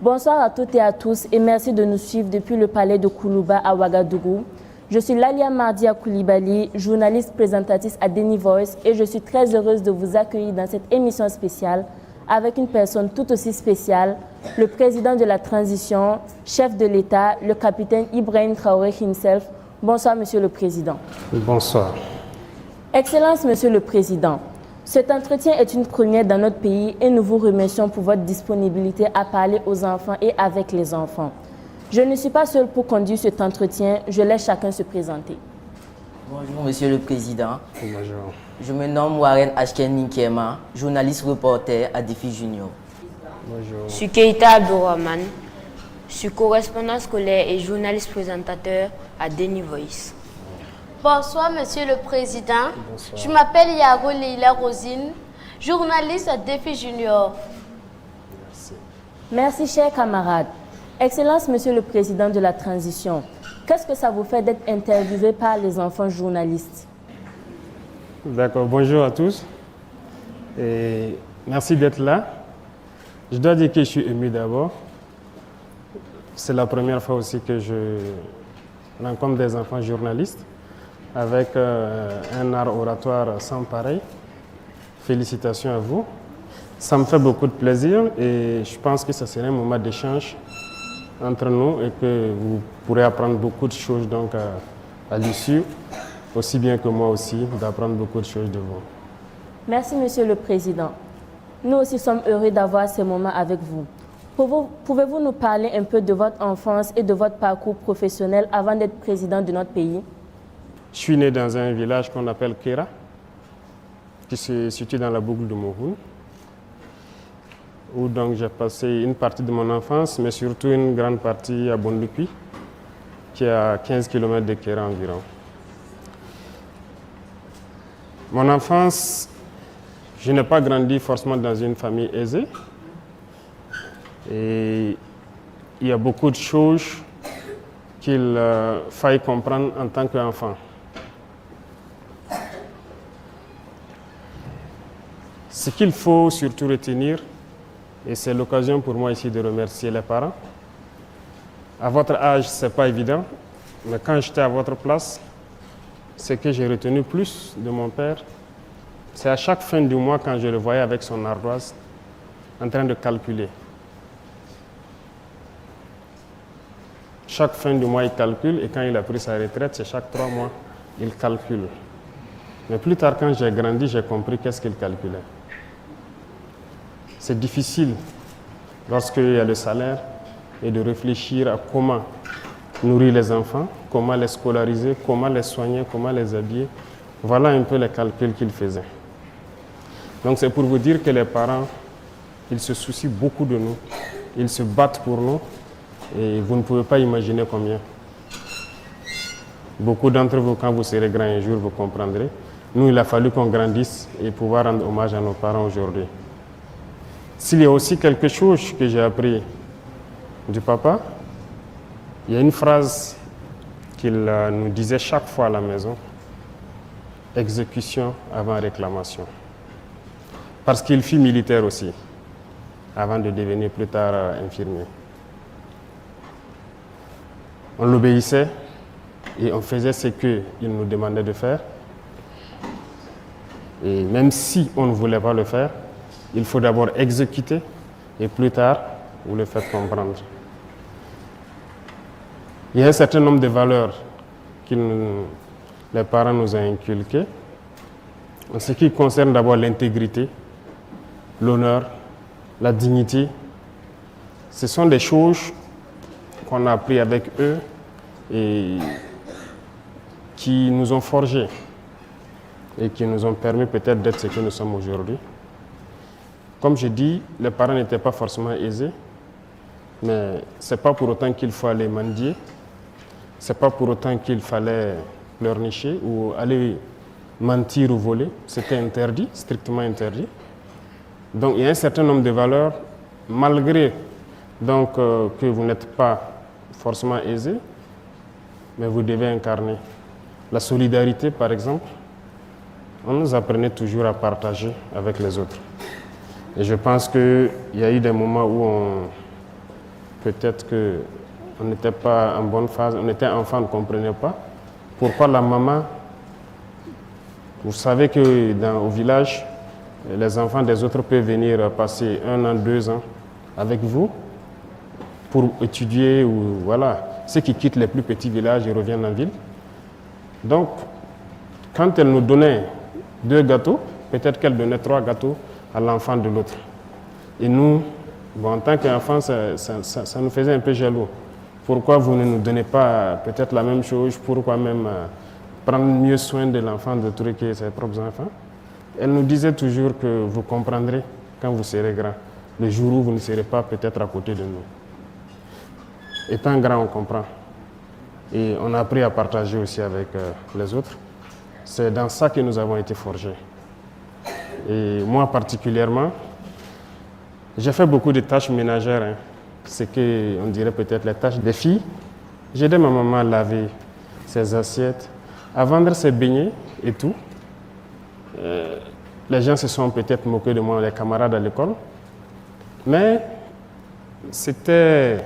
Bonsoir à toutes et à tous et merci de nous suivre depuis le palais de Koulouba à Ouagadougou. Je suis Lalia Mardia Koulibaly, journaliste présentatrice à Deni Voice et je suis très heureuse de vous accueillir dans cette émission spéciale avec une personne tout aussi spéciale, le président de la transition, chef de l'État, le capitaine Ibrahim Traoré himself. Bonsoir, Monsieur le Président. Bonsoir. Excellence, Monsieur le Président. Cet entretien est une première dans notre pays et nous vous remercions pour votre disponibilité à parler aux enfants et avec les enfants. Je ne suis pas seule pour conduire cet entretien, je laisse chacun se présenter. Bonjour Monsieur le Président. Bonjour. Je me nomme Warren Ashken Ninkema, journaliste reporter à Défi Junior. Bonjour. Je suis Keita Abdourahman. Je suis correspondant scolaire et journaliste présentateur à Deni Voice. Bonsoir Monsieur le Président. Bonsoir. Je m'appelle Yaro Leila Rosine, journaliste à Défi Junior. Merci, chers camarades. Excellence, Monsieur le Président de la transition. Qu'est-ce que ça vous fait d'être interviewé par les enfants journalistes? D'accord, bonjour à tous. Et merci d'être là. Je dois dire que je suis ému d'abord. C'est la première fois aussi que je rencontre des enfants journalistes avec un art oratoire sans pareil. Félicitations à vous. Ça me fait beaucoup de plaisir et je pense que ce serait un moment d'échange entre nous et que vous pourrez apprendre beaucoup de choses donc à l'issue, aussi bien que moi aussi, d'apprendre beaucoup de choses de vous. Merci, Monsieur le Président. Nous aussi sommes heureux d'avoir ces moments avec vous. Pouvez-vous nous parler un peu de votre enfance et de votre parcours professionnel avant d'être président de notre pays? Je suis né dans un village qu'on appelle Kera, qui se situe dans la boucle de Mouhoun, où donc j'ai passé une partie de mon enfance, mais surtout une grande partie à Bondoupi, qui est à 15 km de Kera environ. Mon enfance, je n'ai pas grandi forcément dans une famille aisée. Et il y a beaucoup de choses qu'il faille comprendre en tant qu'enfant. Ce qu'il faut surtout retenir, et c'est l'occasion pour moi ici de remercier les parents. À votre âge, ce n'est pas évident, mais quand j'étais à votre place, ce que j'ai retenu plus de mon père, c'est à chaque fin du mois quand je le voyais avec son ardoise en train de calculer. Chaque fin du mois, il calcule et quand il a pris sa retraite, c'est chaque 3 mois, il calcule. Mais plus tard, quand j'ai grandi, j'ai compris qu'est-ce qu'il calculait. C'est difficile, lorsqu'il y a le salaire, et de réfléchir à comment nourrir les enfants, comment les scolariser, comment les soigner, comment les habiller. Voilà un peu les calculs qu'il faisait. Donc c'est pour vous dire que les parents, ils se soucient beaucoup de nous, ils se battent pour nous, et vous ne pouvez pas imaginer combien. Beaucoup d'entre vous, quand vous serez grands un jour, vous comprendrez. Nous, il a fallu qu'on grandisse et pouvoir rendre hommage à nos parents aujourd'hui. S'il y a aussi quelque chose que j'ai appris du papa, il y a une phrase qu'il nous disait chaque fois à la maison: exécution avant réclamation. Parce qu'il fut militaire aussi, avant de devenir plus tard infirmier. On l'obéissait et on faisait ce qu'il nous demandait de faire. Et même si on ne voulait pas le faire, il faut d'abord exécuter et plus tard, vous le faites comprendre. Il y a un certain nombre de valeurs que les parents nous ont inculquées. En ce qui concerne d'abord l'intégrité, l'honneur, la dignité, ce sont des choses qu'on a appris avec eux et qui nous ont forgés et qui nous ont permis peut-être d'être ce que nous sommes aujourd'hui. Comme je dis, les parents n'étaient pas forcément aisés, mais ce n'est pas pour autant qu'il faut aller mendier, ce n'est pas pour autant qu'il fallait pleurnicher ou aller mentir ou voler. C'était interdit, strictement interdit. Donc il y a un certain nombre de valeurs, malgré donc, que vous n'êtes pas forcément aisé, mais vous devez incarner. La solidarité, par exemple, on nous apprenait toujours à partager avec les autres. Et je pense qu'il y a eu des moments où peut-être qu'on n'était pas en bonne phase, on était enfant, on ne comprenait pas. Pourquoi la maman, vous savez qu'au village, les enfants des autres peuvent venir passer 1 an, 2 ans avec vous pour étudier ou voilà. Ceux qui quittent les plus petits villages et reviennent en ville. Donc, quand elle nous donnait 2 gâteaux, peut-être qu'elle donnait 3 gâteaux à l'enfant de l'autre. Et nous, bon, en tant qu'enfants, ça nous faisait un peu jaloux. Pourquoi vous ne nous donnez pas peut-être la même chose? Pourquoi même prendre mieux soin de l'enfant de trucs que ses propres enfants? Elle nous disait toujours que vous comprendrez quand vous serez grand, le jour où vous ne serez pas peut-être à côté de nous. Étant grand, on comprend. Et on a appris à partager aussi avec les autres. C'est dans ça que nous avons été forgés. Et moi particulièrement, j'ai fait beaucoup de tâches ménagères, hein. C'est qu'on dirait peut-être les tâches des filles. J'aidais ma maman à laver ses assiettes, à vendre ses beignets et tout. Les gens se sont peut-être moqués de moi, les camarades à l'école. Mais c'était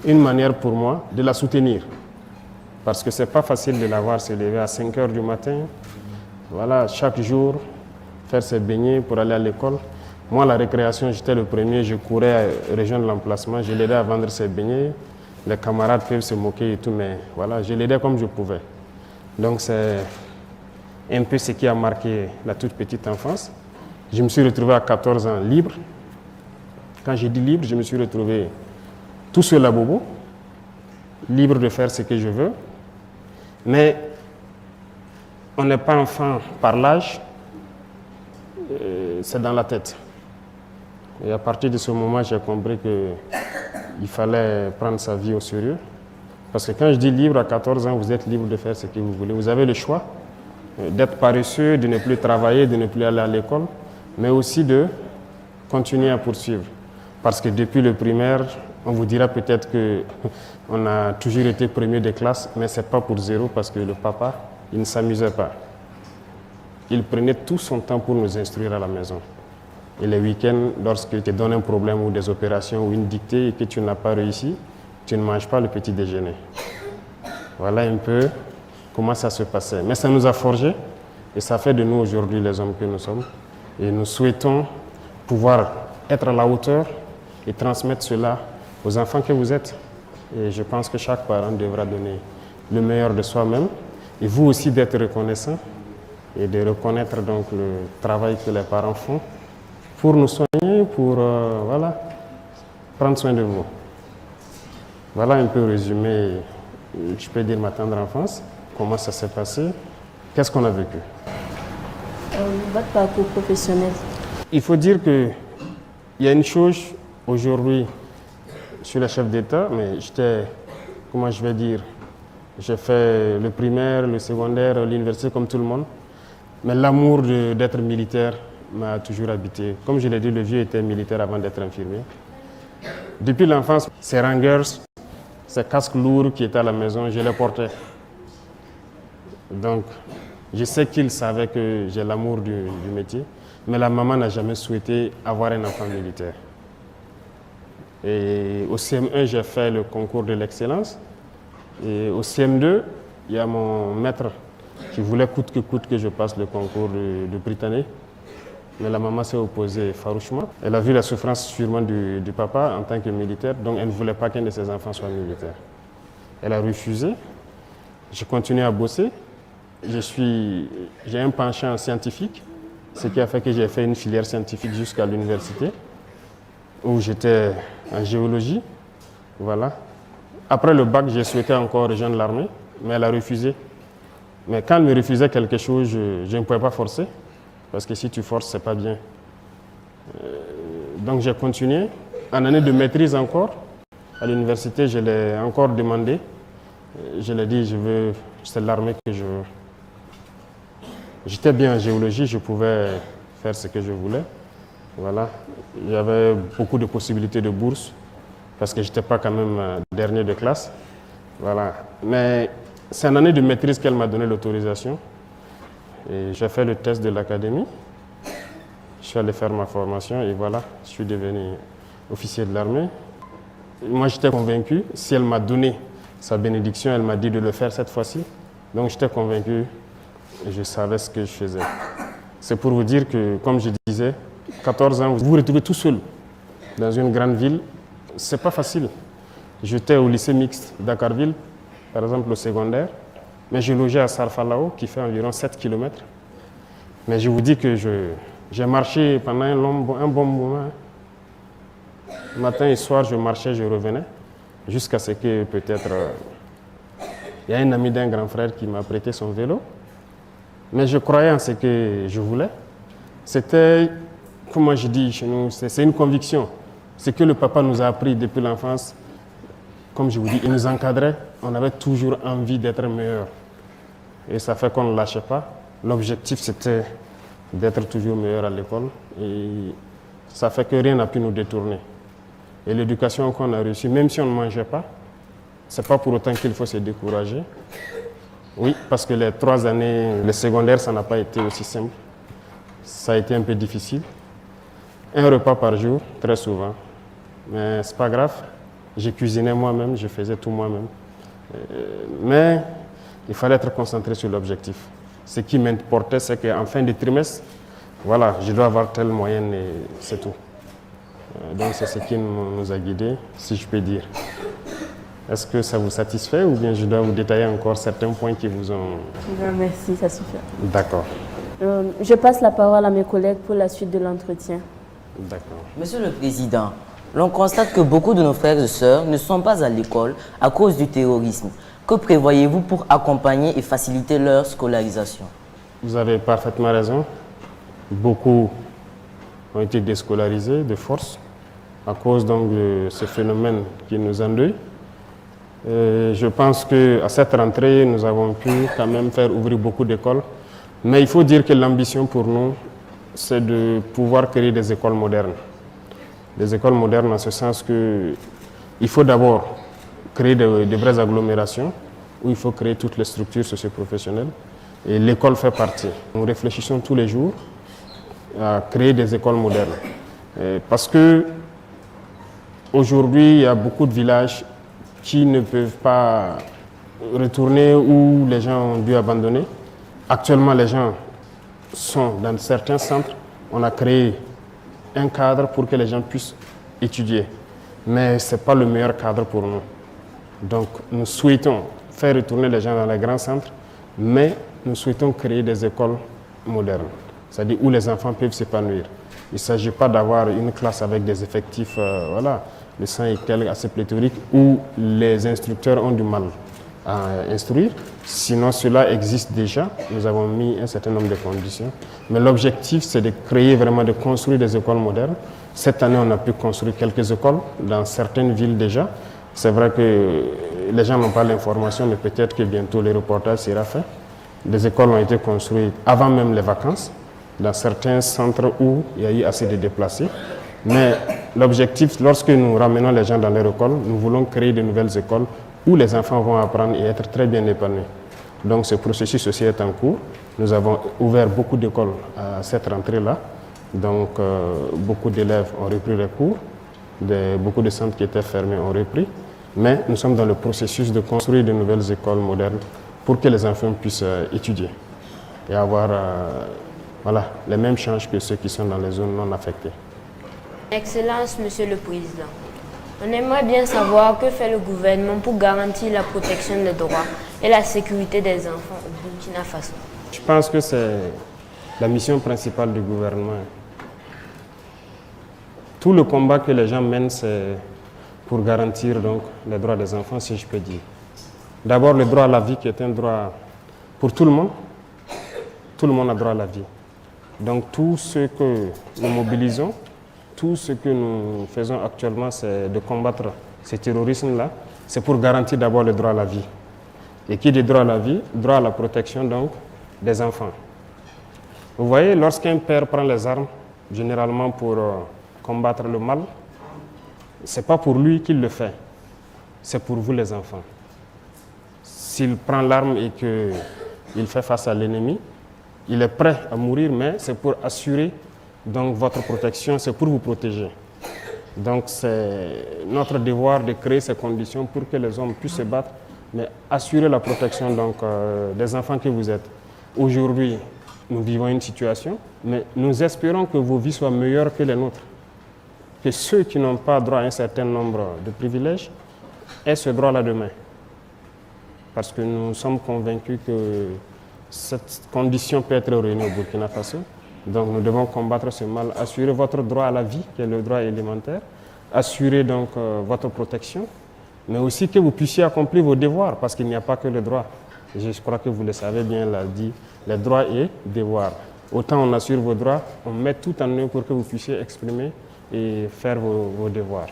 une manière pour moi de la soutenir. Parce que ce n'est pas facile de la voir se lever à 5 h du matin. Voilà, chaque jour, faire ses beignets pour aller à l'école. Moi, la récréation, j'étais le premier, je courais à rejoindre l'emplacement, je l'aidais à vendre ses beignets. Les camarades peuvent se moquer et tout, mais voilà, je l'aidais comme je pouvais. Donc c'est un peu ce qui a marqué la toute petite enfance. Je me suis retrouvé à 14 ans libre. Quand j'ai dit libre, je me suis retrouvé tout seul à Bobo, libre de faire ce que je veux. Mais on n'est pas enfant par l'âge, c'est dans la tête. Et à partir de ce moment, j'ai compris qu'il fallait prendre sa vie au sérieux. Parce que quand je dis libre, à 14 ans, vous êtes libre de faire ce que vous voulez. Vous avez le choix d'être paresseux, de ne plus travailler, de ne plus aller à l'école, mais aussi de continuer à poursuivre. Parce que depuis le primaire, on vous dira peut-être qu'on a toujours été premier de classe, mais ce n'est pas pour zéro parce que le papa, il ne s'amusait pas. Il prenait tout son temps pour nous instruire à la maison. Et les week-ends, lorsqu'il te donne un problème ou des opérations ou une dictée et que tu n'as pas réussi, tu ne manges pas le petit déjeuner. Voilà un peu comment ça se passait. Mais ça nous a forgés et ça fait de nous aujourd'hui les hommes que nous sommes. Et nous souhaitons pouvoir être à la hauteur et transmettre cela aux enfants que vous êtes. Et je pense que chaque parent devra donner le meilleur de soi-même et vous aussi d'être reconnaissant et de reconnaître donc le travail que les parents font pour nous soigner, pour voilà, prendre soin de vous. Voilà un peu résumé, je peux dire ma tendre enfance, comment ça s'est passé, qu'est-ce qu'on a vécu. Votre parcours professionnel. Il faut dire qu'il y a une chose aujourd'hui, je suis le chef d'État, mais j'étais, comment je vais dire, j'ai fait le primaire, le secondaire, l'université comme tout le monde, mais l'amour d'être militaire m'a toujours habité. Comme je l'ai dit, le vieux était militaire avant d'être infirmier. Depuis l'enfance, ces rangers, ces casques lourds qui étaient à la maison, je les portais. Donc, je sais qu'ils savaient que j'ai l'amour du métier, mais la maman n'a jamais souhaité avoir un enfant militaire. Et au CM1, j'ai fait le concours de l'excellence. Et au CM2, il y a mon maître qui voulait coûte que je passe le concours de Britannique. Mais la maman s'est opposée farouchement. Elle a vu la souffrance sûrement du papa en tant que militaire, donc elle ne voulait pas qu'un de ses enfants soit militaire. Elle a refusé. J'ai continué à bosser. J'ai un penchant scientifique, ce qui a fait que j'ai fait une filière scientifique jusqu'à l'université, où j'étais en géologie. Voilà. Après le bac, j'ai souhaité encore rejoindre l'armée, mais elle a refusé. Mais quand elle me refusait quelque chose, je ne pouvais pas forcer, parce que si tu forces, ce n'est pas bien. Donc j'ai continué. En année de maîtrise encore, à l'université, je l'ai encore demandé. Je l'ai dit, c'est l'armée que je veux. J'étais bien en géologie, je pouvais faire ce que je voulais. Voilà. Il y avait beaucoup de possibilités de bourse, parce que je n'étais pas quand même dernier de classe. Voilà. Mais c'est en année de maîtrise qu'elle m'a donné l'autorisation. Et j'ai fait le test de l'académie. Je suis allé faire ma formation et voilà, je suis devenu officier de l'armée. Moi, j'étais convaincu. Si elle m'a donné sa bénédiction, elle m'a dit de le faire cette fois-ci. Donc, j'étais convaincu et je savais ce que je faisais. C'est pour vous dire que, comme je disais, 14 ans, vous vous retrouvez tout seul dans une grande ville. C'est pas facile. J'étais au lycée mixte Dakarville, par exemple au secondaire, mais je logeais à Sarfalao, qui fait environ 7 km. Mais je vous dis que j'ai marché pendant un bon moment. Matin et soir, je marchais, je revenais, jusqu'à ce que peut-être il y a un ami d'un grand frère qui m'a prêté son vélo. Mais je croyais en ce que je voulais. C'était, comme je dis chez nous, c'est une conviction. Ce que le papa nous a appris depuis l'enfance, comme je vous dis, il nous encadrait. On avait toujours envie d'être meilleur. Et ça fait qu'on ne lâchait pas. L'objectif, c'était d'être toujours meilleur à l'école. Et ça fait que rien n'a pu nous détourner. Et l'éducation qu'on a reçue, même si on ne mangeait pas, ce n'est pas pour autant qu'il faut se décourager. Oui, parce que les 3 années, le secondaire, ça n'a pas été aussi simple. Ça a été un peu difficile. Un repas par jour, très souvent. Mais ce n'est pas grave. J'ai cuisiné moi-même, je faisais tout moi-même. Mais il fallait être concentré sur l'objectif. Ce qui m'importait, c'est qu'en fin de trimestre, voilà, je dois avoir telle moyenne et c'est tout. Donc c'est ce qui nous a guidés, si je peux dire. Est-ce que ça vous satisfait ou bien je dois vous détailler encore certains points qui vous ont... Non, merci, ça suffit. D'accord. Je passe la parole à mes collègues pour la suite de l'entretien. D'accord. Monsieur le Président, l'on constate que beaucoup de nos frères et sœurs ne sont pas à l'école à cause du terrorisme. Que prévoyez-vous pour accompagner et faciliter leur scolarisation? Vous avez parfaitement raison. Beaucoup ont été déscolarisés de force à cause donc de ce phénomène qui nous endeuille. Je pense qu'à cette rentrée, nous avons pu quand même faire ouvrir beaucoup d'écoles. Mais il faut dire que l'ambition pour nous, c'est de pouvoir créer des écoles modernes. Des écoles modernes en ce sens qu'il faut d'abord créer de vraies agglomérations où il faut créer toutes les structures socioprofessionnelles. Et l'école fait partie. Nous réfléchissons tous les jours à créer des écoles modernes. Parce que aujourd'hui, il y a beaucoup de villages qui ne peuvent pas retourner où les gens ont dû abandonner. Actuellement, les gens sont dans certains centres. On a créé un cadre pour que les gens puissent étudier. Mais ce n'est pas le meilleur cadre pour nous. Donc, nous souhaitons faire retourner les gens dans les grands centres, mais nous souhaitons créer des écoles modernes, c'est-à-dire où les enfants peuvent s'épanouir. Il ne s'agit pas d'avoir une classe avec des effectifs, de 100 et quelques assez pléthoriques, où les instructeurs ont du mal à instruire. Sinon, cela existe déjà. Nous avons mis un certain nombre de conditions. Mais l'objectif, c'est de créer vraiment, de construire des écoles modernes. Cette année, on a pu construire quelques écoles dans certaines villes déjà. C'est vrai que les gens n'ont pas l'information, mais peut-être que bientôt le reportage sera fait. Des écoles ont été construites avant même les vacances, dans certains centres où il y a eu assez de déplacés. Mais l'objectif, lorsque nous ramenons les gens dans leur école, nous voulons créer de nouvelles écoles où les enfants vont apprendre et être très bien épanouis. Donc ce processus aussi est en cours. Nous avons ouvert beaucoup d'écoles à cette rentrée-là. Donc beaucoup d'élèves ont repris les cours. Beaucoup de centres qui étaient fermés ont repris. Mais nous sommes dans le processus de construire de nouvelles écoles modernes pour que les enfants puissent étudier et avoir les mêmes chances que ceux qui sont dans les zones non affectées. Excellence, Monsieur le Président. On aimerait bien savoir que fait le gouvernement pour garantir la protection des droits et la sécurité des enfants au Burkina Faso. Je pense que c'est la mission principale du gouvernement. Tout le combat que les gens mènent, c'est pour garantir donc, les droits des enfants, si je peux dire. D'abord, le droit à la vie qui est un droit pour tout le monde. Tout le monde a droit à la vie. Donc tout ce que nous mobilisons, tout ce que nous faisons actuellement, c'est de combattre ce terrorisme-là. C'est pour garantir d'abord le droit à la vie. Et qui dit droit à la vie, droit à la protection donc des enfants. Vous voyez, lorsqu'un père prend les armes, généralement pour combattre le mal, ce n'est pas pour lui qu'il le fait, c'est pour vous les enfants. S'il prend l'arme et qu'il fait face à l'ennemi, il est prêt à mourir, mais c'est pour assurer donc votre protection, c'est pour vous protéger. Donc c'est notre devoir de créer ces conditions pour que les hommes puissent se battre, mais assurer la protection donc, des enfants que vous êtes. Aujourd'hui, nous vivons une situation, mais nous espérons que vos vies soient meilleures que les nôtres. Que ceux qui n'ont pas droit à un certain nombre de privilèges aient ce droit-là demain. Parce que nous sommes convaincus que cette condition peut être réunie au Burkina Faso. Donc nous devons combattre ce mal, assurer votre droit à la vie, qui est le droit élémentaire, assurer donc votre protection, mais aussi que vous puissiez accomplir vos devoirs, parce qu'il n'y a pas que le droit. Je crois que vous le savez bien, l'a dit, les droits et devoirs. Autant on assure vos droits, on met tout en œuvre pour que vous puissiez exprimer et faire vos devoirs.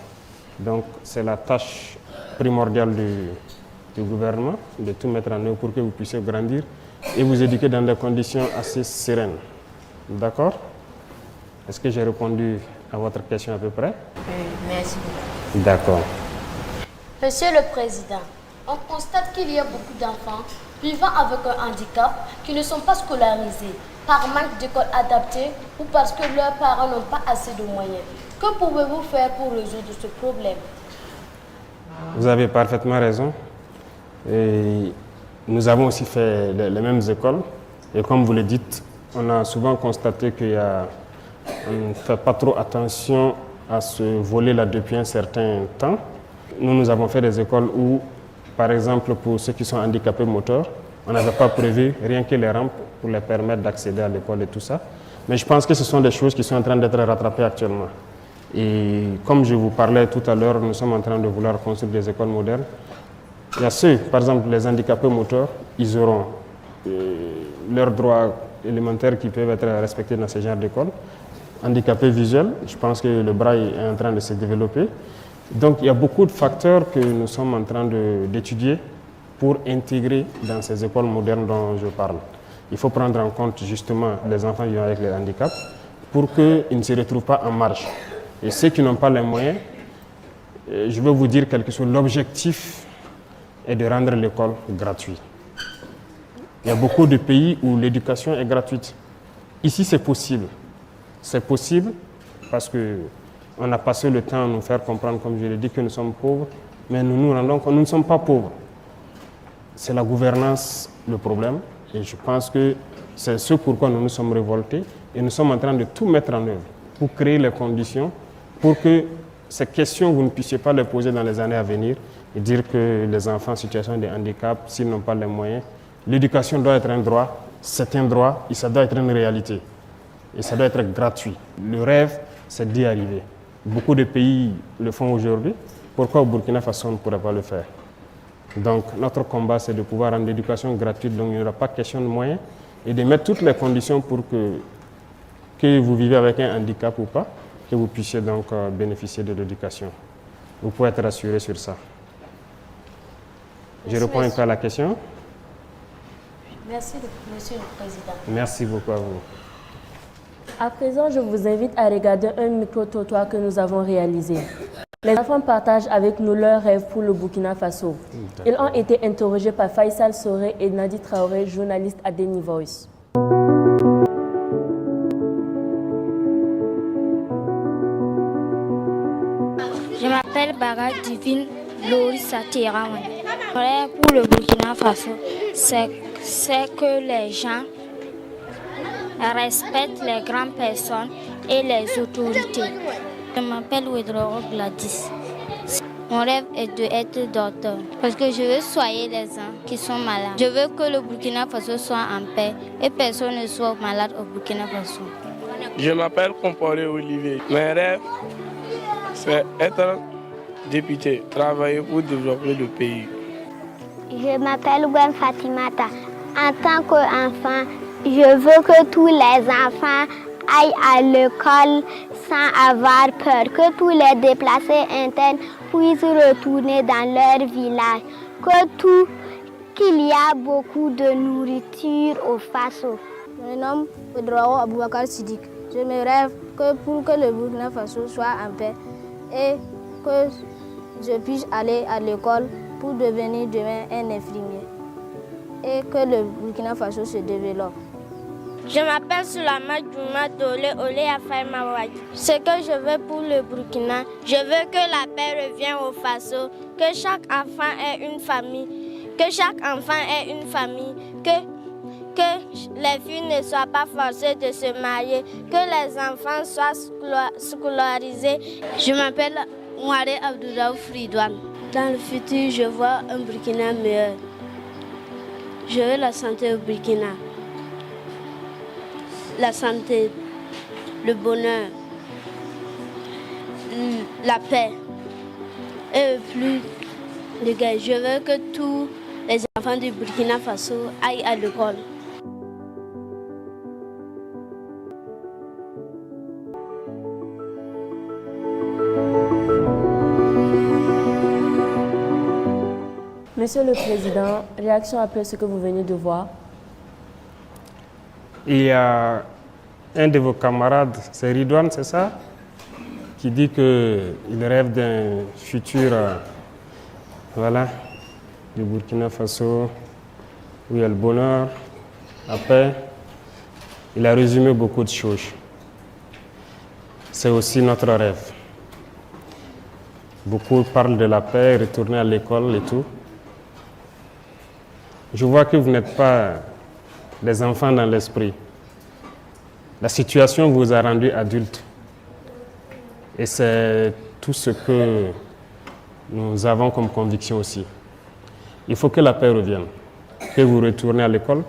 Donc c'est la tâche primordiale du gouvernement, de tout mettre en œuvre pour que vous puissiez grandir et vous éduquer dans des conditions assez sereines. D'accord? Est-ce que j'ai répondu à votre question à peu près? Merci beaucoup. D'accord. Monsieur le Président, on constate qu'il y a beaucoup d'enfants vivant avec un handicap qui ne sont pas scolarisés par manque d'écoles adaptées ou parce que leurs parents n'ont pas assez de moyens. Que pouvez-vous faire pour résoudre ce problème? Vous avez parfaitement raison. Et nous avons aussi fait les mêmes écoles. Et comme vous le dites, on a souvent constaté qu'on ne fait pas trop attention à ce volet-là depuis un certain temps. Nous avons fait des écoles où, par exemple, pour ceux qui sont handicapés moteurs, on n'avait pas prévu rien que les rampes pour les permettre d'accéder à l'école et tout ça. Mais je pense que ce sont des choses qui sont en train d'être rattrapées actuellement. Et comme je vous parlais tout à l'heure, nous sommes en train de vouloir construire des écoles modernes. Il y a ceux, par exemple, les handicapés moteurs, ils auront leurs droits élémentaires qui peuvent être respectés dans ce genre d'école. Handicapés visuels, je pense que le braille est en train de se développer. Donc il y a beaucoup de facteurs que nous sommes en train d'étudier pour intégrer dans ces écoles modernes dont je parle. Il faut prendre en compte justement les enfants vivant avec les handicaps pour qu'ils ne se retrouvent pas en marge. Et ceux qui n'ont pas les moyens, je veux vous dire quelque chose, l'objectif est de rendre l'école gratuite. Il y a beaucoup de pays où l'éducation est gratuite. Ici, c'est possible. C'est possible parce qu'on a passé le temps à nous faire comprendre, comme je l'ai dit, que nous sommes pauvres, mais nous nous rendons compte que nous ne sommes pas pauvres. C'est la gouvernance le problème, et je pense que c'est ce pourquoi nous nous sommes révoltés, et nous sommes en train de tout mettre en œuvre pour créer les conditions pour que ces questions, vous ne puissiez pas les poser dans les années à venir et dire que les enfants en situation de handicap, s'ils n'ont pas les moyens, l'éducation doit être un droit, c'est un droit, et ça doit être une réalité. Et ça doit être gratuit. Le rêve, c'est d'y arriver. Beaucoup de pays le font aujourd'hui. Pourquoi au Burkina Faso on ne pourrait pas le faire? Donc notre combat, c'est de pouvoir rendre l'éducation gratuite, donc il n'y aura pas question de moyens, et de mettre toutes les conditions pour que vous vivez avec un handicap ou pas, que vous puissiez donc bénéficier de l'éducation. Vous pouvez être rassuré sur ça. Je réponds un peu à la question. Merci, Monsieur le Président. Merci beaucoup à vous. À présent, je vous invite à regarder un micro-trottoir que nous avons réalisé. Les enfants partagent avec nous leurs rêves pour le Burkina Faso. Ils ont été interrogés par Faisal Soré et Nadi Traoré, journalistes à Deni Voice. Je m'appelle Baga Divine Lorissa Tirawan. Mon rêve pour le Burkina Faso, c'est que les gens respectent les grandes personnes et les autorités. Je m'appelle Wedroro Gladys. Mon rêve est d'être docteur parce que je veux soigner les gens qui sont malades. Je veux que le Burkina Faso soit en paix et personne ne soit malade au Burkina Faso. Je m'appelle Comporé Olivier. Mon rêve, c'est être député, travailler pour développer le pays. Je m'appelle Gwen Fatimata. En tant qu'enfant, je veux que tous les enfants aillent à l'école sans avoir peur, que tous les déplacés internes puissent retourner dans leur village, qu'il y a beaucoup de nourriture au Faso. Je me nomme Pedro Aboubakar Sidik. Je me rêve pour que le Burkina Faso soit en paix et que je puisse aller à l'école pour devenir demain un infirmier et que le Burkina Faso se développe. Je m'appelle Soulama Djouma Dole Olé Afay Mawad. Ce que je veux pour le Burkina, je veux que la paix revienne au Faso, que chaque enfant ait une famille, que les filles ne soient pas forcées de se marier, que les enfants soient scolarisés. Je m'appelle Mouare Abdoulaye Fridouane. Dans le futur, je vois un Burkina meilleur. Je veux la santé au Burkina. La santé, le bonheur, la paix et plus de gars. Je veux que tous les enfants du Burkina Faso aillent à l'école. Monsieur le Président, réaction après ce que vous venez de voir. Il y a un de vos camarades, c'est Ridouane, c'est ça, qui dit qu'il rêve d'un futur, du Burkina Faso, où il y a le bonheur, la paix. Il a résumé beaucoup de choses. C'est aussi notre rêve. Beaucoup parlent de la paix, retourner à l'école et tout. Je vois que vous n'êtes pas des enfants dans l'esprit. La situation vous a rendu adulte. Et c'est tout ce que nous avons comme conviction aussi. Il faut que la paix revienne, que vous retournez à l'école,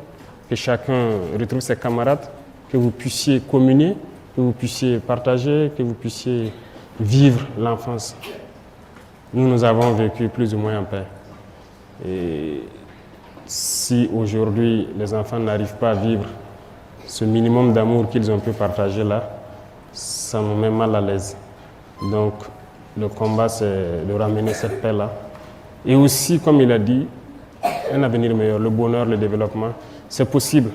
que chacun retrouve ses camarades, que vous puissiez communier, que vous puissiez partager, que vous puissiez vivre l'enfance. Nous avons vécu plus ou moins en paix. Et si aujourd'hui les enfants n'arrivent pas à vivre ce minimum d'amour qu'ils ont pu partager là, ça nous met mal à l'aise. Donc le combat, c'est de ramener cette paix-là. Et aussi, comme il a dit, un avenir meilleur, le bonheur, le développement, c'est possible.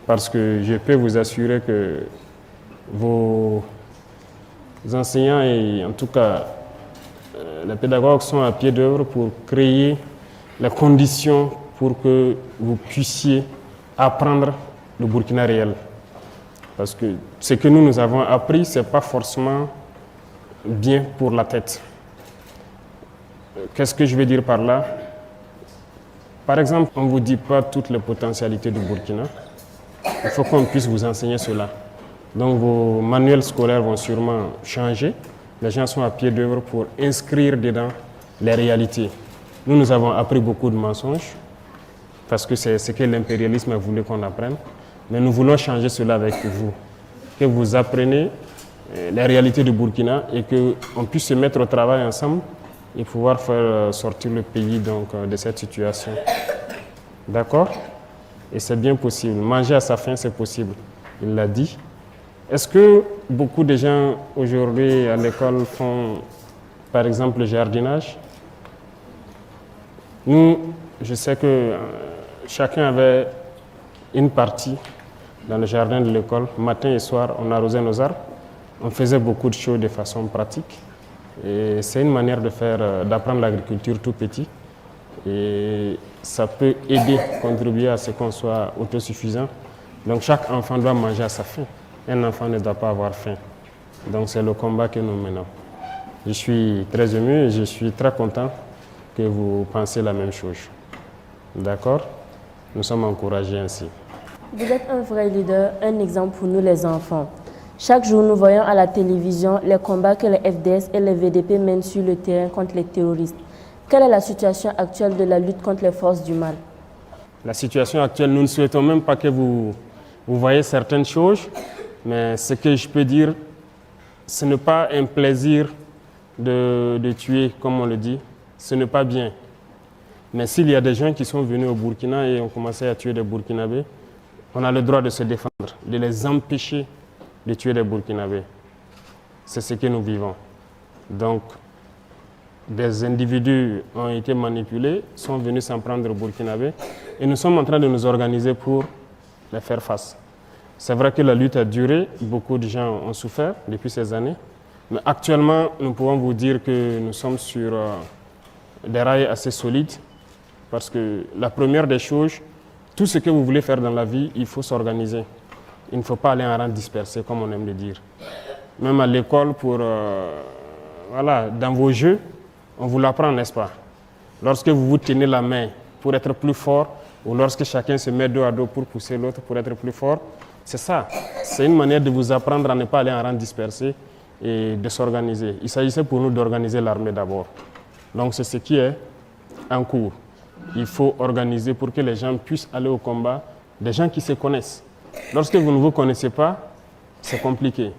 Parce que je peux vous assurer que vos enseignants et en tout cas les pédagogues sont à pied d'œuvre pour créer les conditions pour que vous puissiez apprendre le Burkina réel. Parce que ce que nous avons appris, ce n'est pas forcément bien pour la tête. Qu'est-ce que je veux dire par là? Par exemple, on ne vous dit pas toutes les potentialités du Burkina. Il faut qu'on puisse vous enseigner cela. Donc vos manuels scolaires vont sûrement changer. Les gens sont à pied d'œuvre pour inscrire dedans les réalités. Nous avons appris beaucoup de mensonges, parce que c'est ce que l'impérialisme a voulu qu'on apprenne. Mais nous voulons changer cela avec vous. Que vous appreniez les réalités du Burkina et qu'on puisse se mettre au travail ensemble et pouvoir faire sortir le pays donc, de cette situation. D'accord? Et c'est bien possible. Manger à sa faim, c'est possible. Il l'a dit. Est-ce que beaucoup de gens aujourd'hui à l'école font, par exemple, le jardinage? Nous, je sais que chacun avait une partie dans le jardin de l'école. Matin et soir, on arrosait nos arbres. On faisait beaucoup de choses de façon pratique. Et c'est une manière de d'apprendre l'agriculture tout petit. Et ça peut aider, contribuer à ce qu'on soit autosuffisant. Donc chaque enfant doit manger à sa faim. Un enfant ne doit pas avoir faim. Donc c'est le combat que nous menons. Je suis très ému et je suis très content que vous pensiez la même chose. D'accord? Nous sommes encouragés ainsi. Vous êtes un vrai leader, un exemple pour nous les enfants. Chaque jour, nous voyons à la télévision les combats que les FDS et les VDP mènent sur le terrain contre les terroristes. Quelle est la situation actuelle de la lutte contre les forces du mal? La situation actuelle, nous ne souhaitons même pas que vous voyez certaines choses, mais ce que je peux dire, ce n'est pas un plaisir de tuer, comme on le dit. Ce n'est pas bien. Mais s'il y a des gens qui sont venus au Burkina et ont commencé à tuer des Burkinabés, on a le droit de se défendre, de les empêcher de tuer des Burkinabés. C'est ce que nous vivons. Donc, des individus ont été manipulés, sont venus s'en prendre aux Burkinabés et nous sommes en train de nous organiser pour les faire face. C'est vrai que la lutte a duré, beaucoup de gens ont souffert depuis ces années, mais actuellement, nous pouvons vous dire que nous sommes sur des rails assez solides parce que la première des choses, tout ce que vous voulez faire dans la vie, il faut s'organiser. Il ne faut pas aller en rang dispersé, comme on aime le dire. Même à l'école, voilà, dans vos jeux, on vous l'apprend, n'est-ce pas? Lorsque vous vous tenez la main pour être plus fort, ou lorsque chacun se met dos à dos pour pousser l'autre pour être plus fort, c'est ça. C'est une manière de vous apprendre à ne pas aller en rang dispersé et de s'organiser. Il s'agissait pour nous d'organiser l'armée d'abord. Donc c'est ce qui est en cours. Il faut organiser pour que les gens puissent aller au combat, des gens qui se connaissent. Lorsque vous ne vous connaissez pas, c'est compliqué.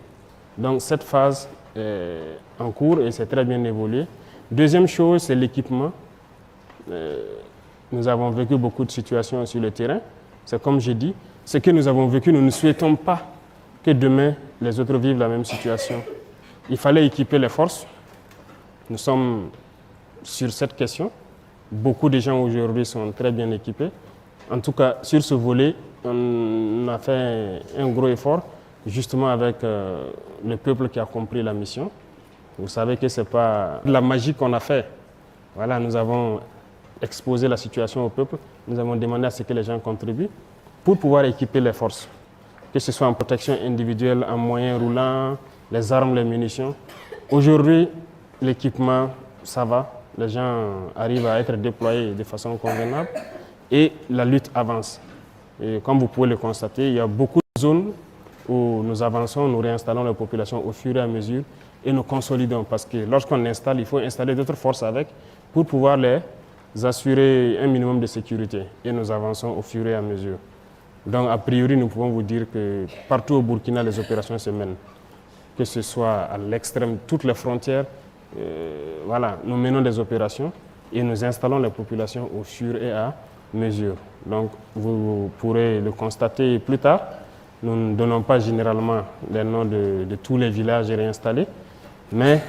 Donc cette phase est en cours et c'est très bien évolué. Deuxième chose, c'est l'équipement. Nous avons vécu beaucoup de situations sur le terrain. C'est comme j'ai dit, ce que nous avons vécu, nous ne souhaitons pas que demain les autres vivent la même situation. Il fallait équiper les forces. Nous sommes sur cette question. Beaucoup de gens aujourd'hui sont très bien équipés. En tout cas, sur ce volet, on a fait un gros effort, justement avec le peuple qui a compris la mission. Vous savez que ce n'est pas la magie qu'on a fait. Voilà, nous avons exposé la situation au peuple. Nous avons demandé à ce que les gens contribuent pour pouvoir équiper les forces. Que ce soit en protection individuelle, en moyens roulants, les armes, les munitions. Aujourd'hui, l'équipement, ça va. Les gens arrivent à être déployés de façon convenable et la lutte avance. Et comme vous pouvez le constater, il y a beaucoup de zones où nous avançons, nous réinstallons la population au fur et à mesure et nous consolidons. Parce que lorsqu'on installe, il faut installer d'autres forces avec pour pouvoir les assurer un minimum de sécurité. Et nous avançons au fur et à mesure. Donc, a priori, nous pouvons vous dire que partout au Burkina, les opérations se mènent. Que ce soit à l'extrême, toutes les frontières, voilà, nous menons des opérations et nous installons les populations au fur et à mesure. Donc, vous pourrez le constater plus tard. Nous ne donnons pas généralement les noms de tous les villages réinstallés, mais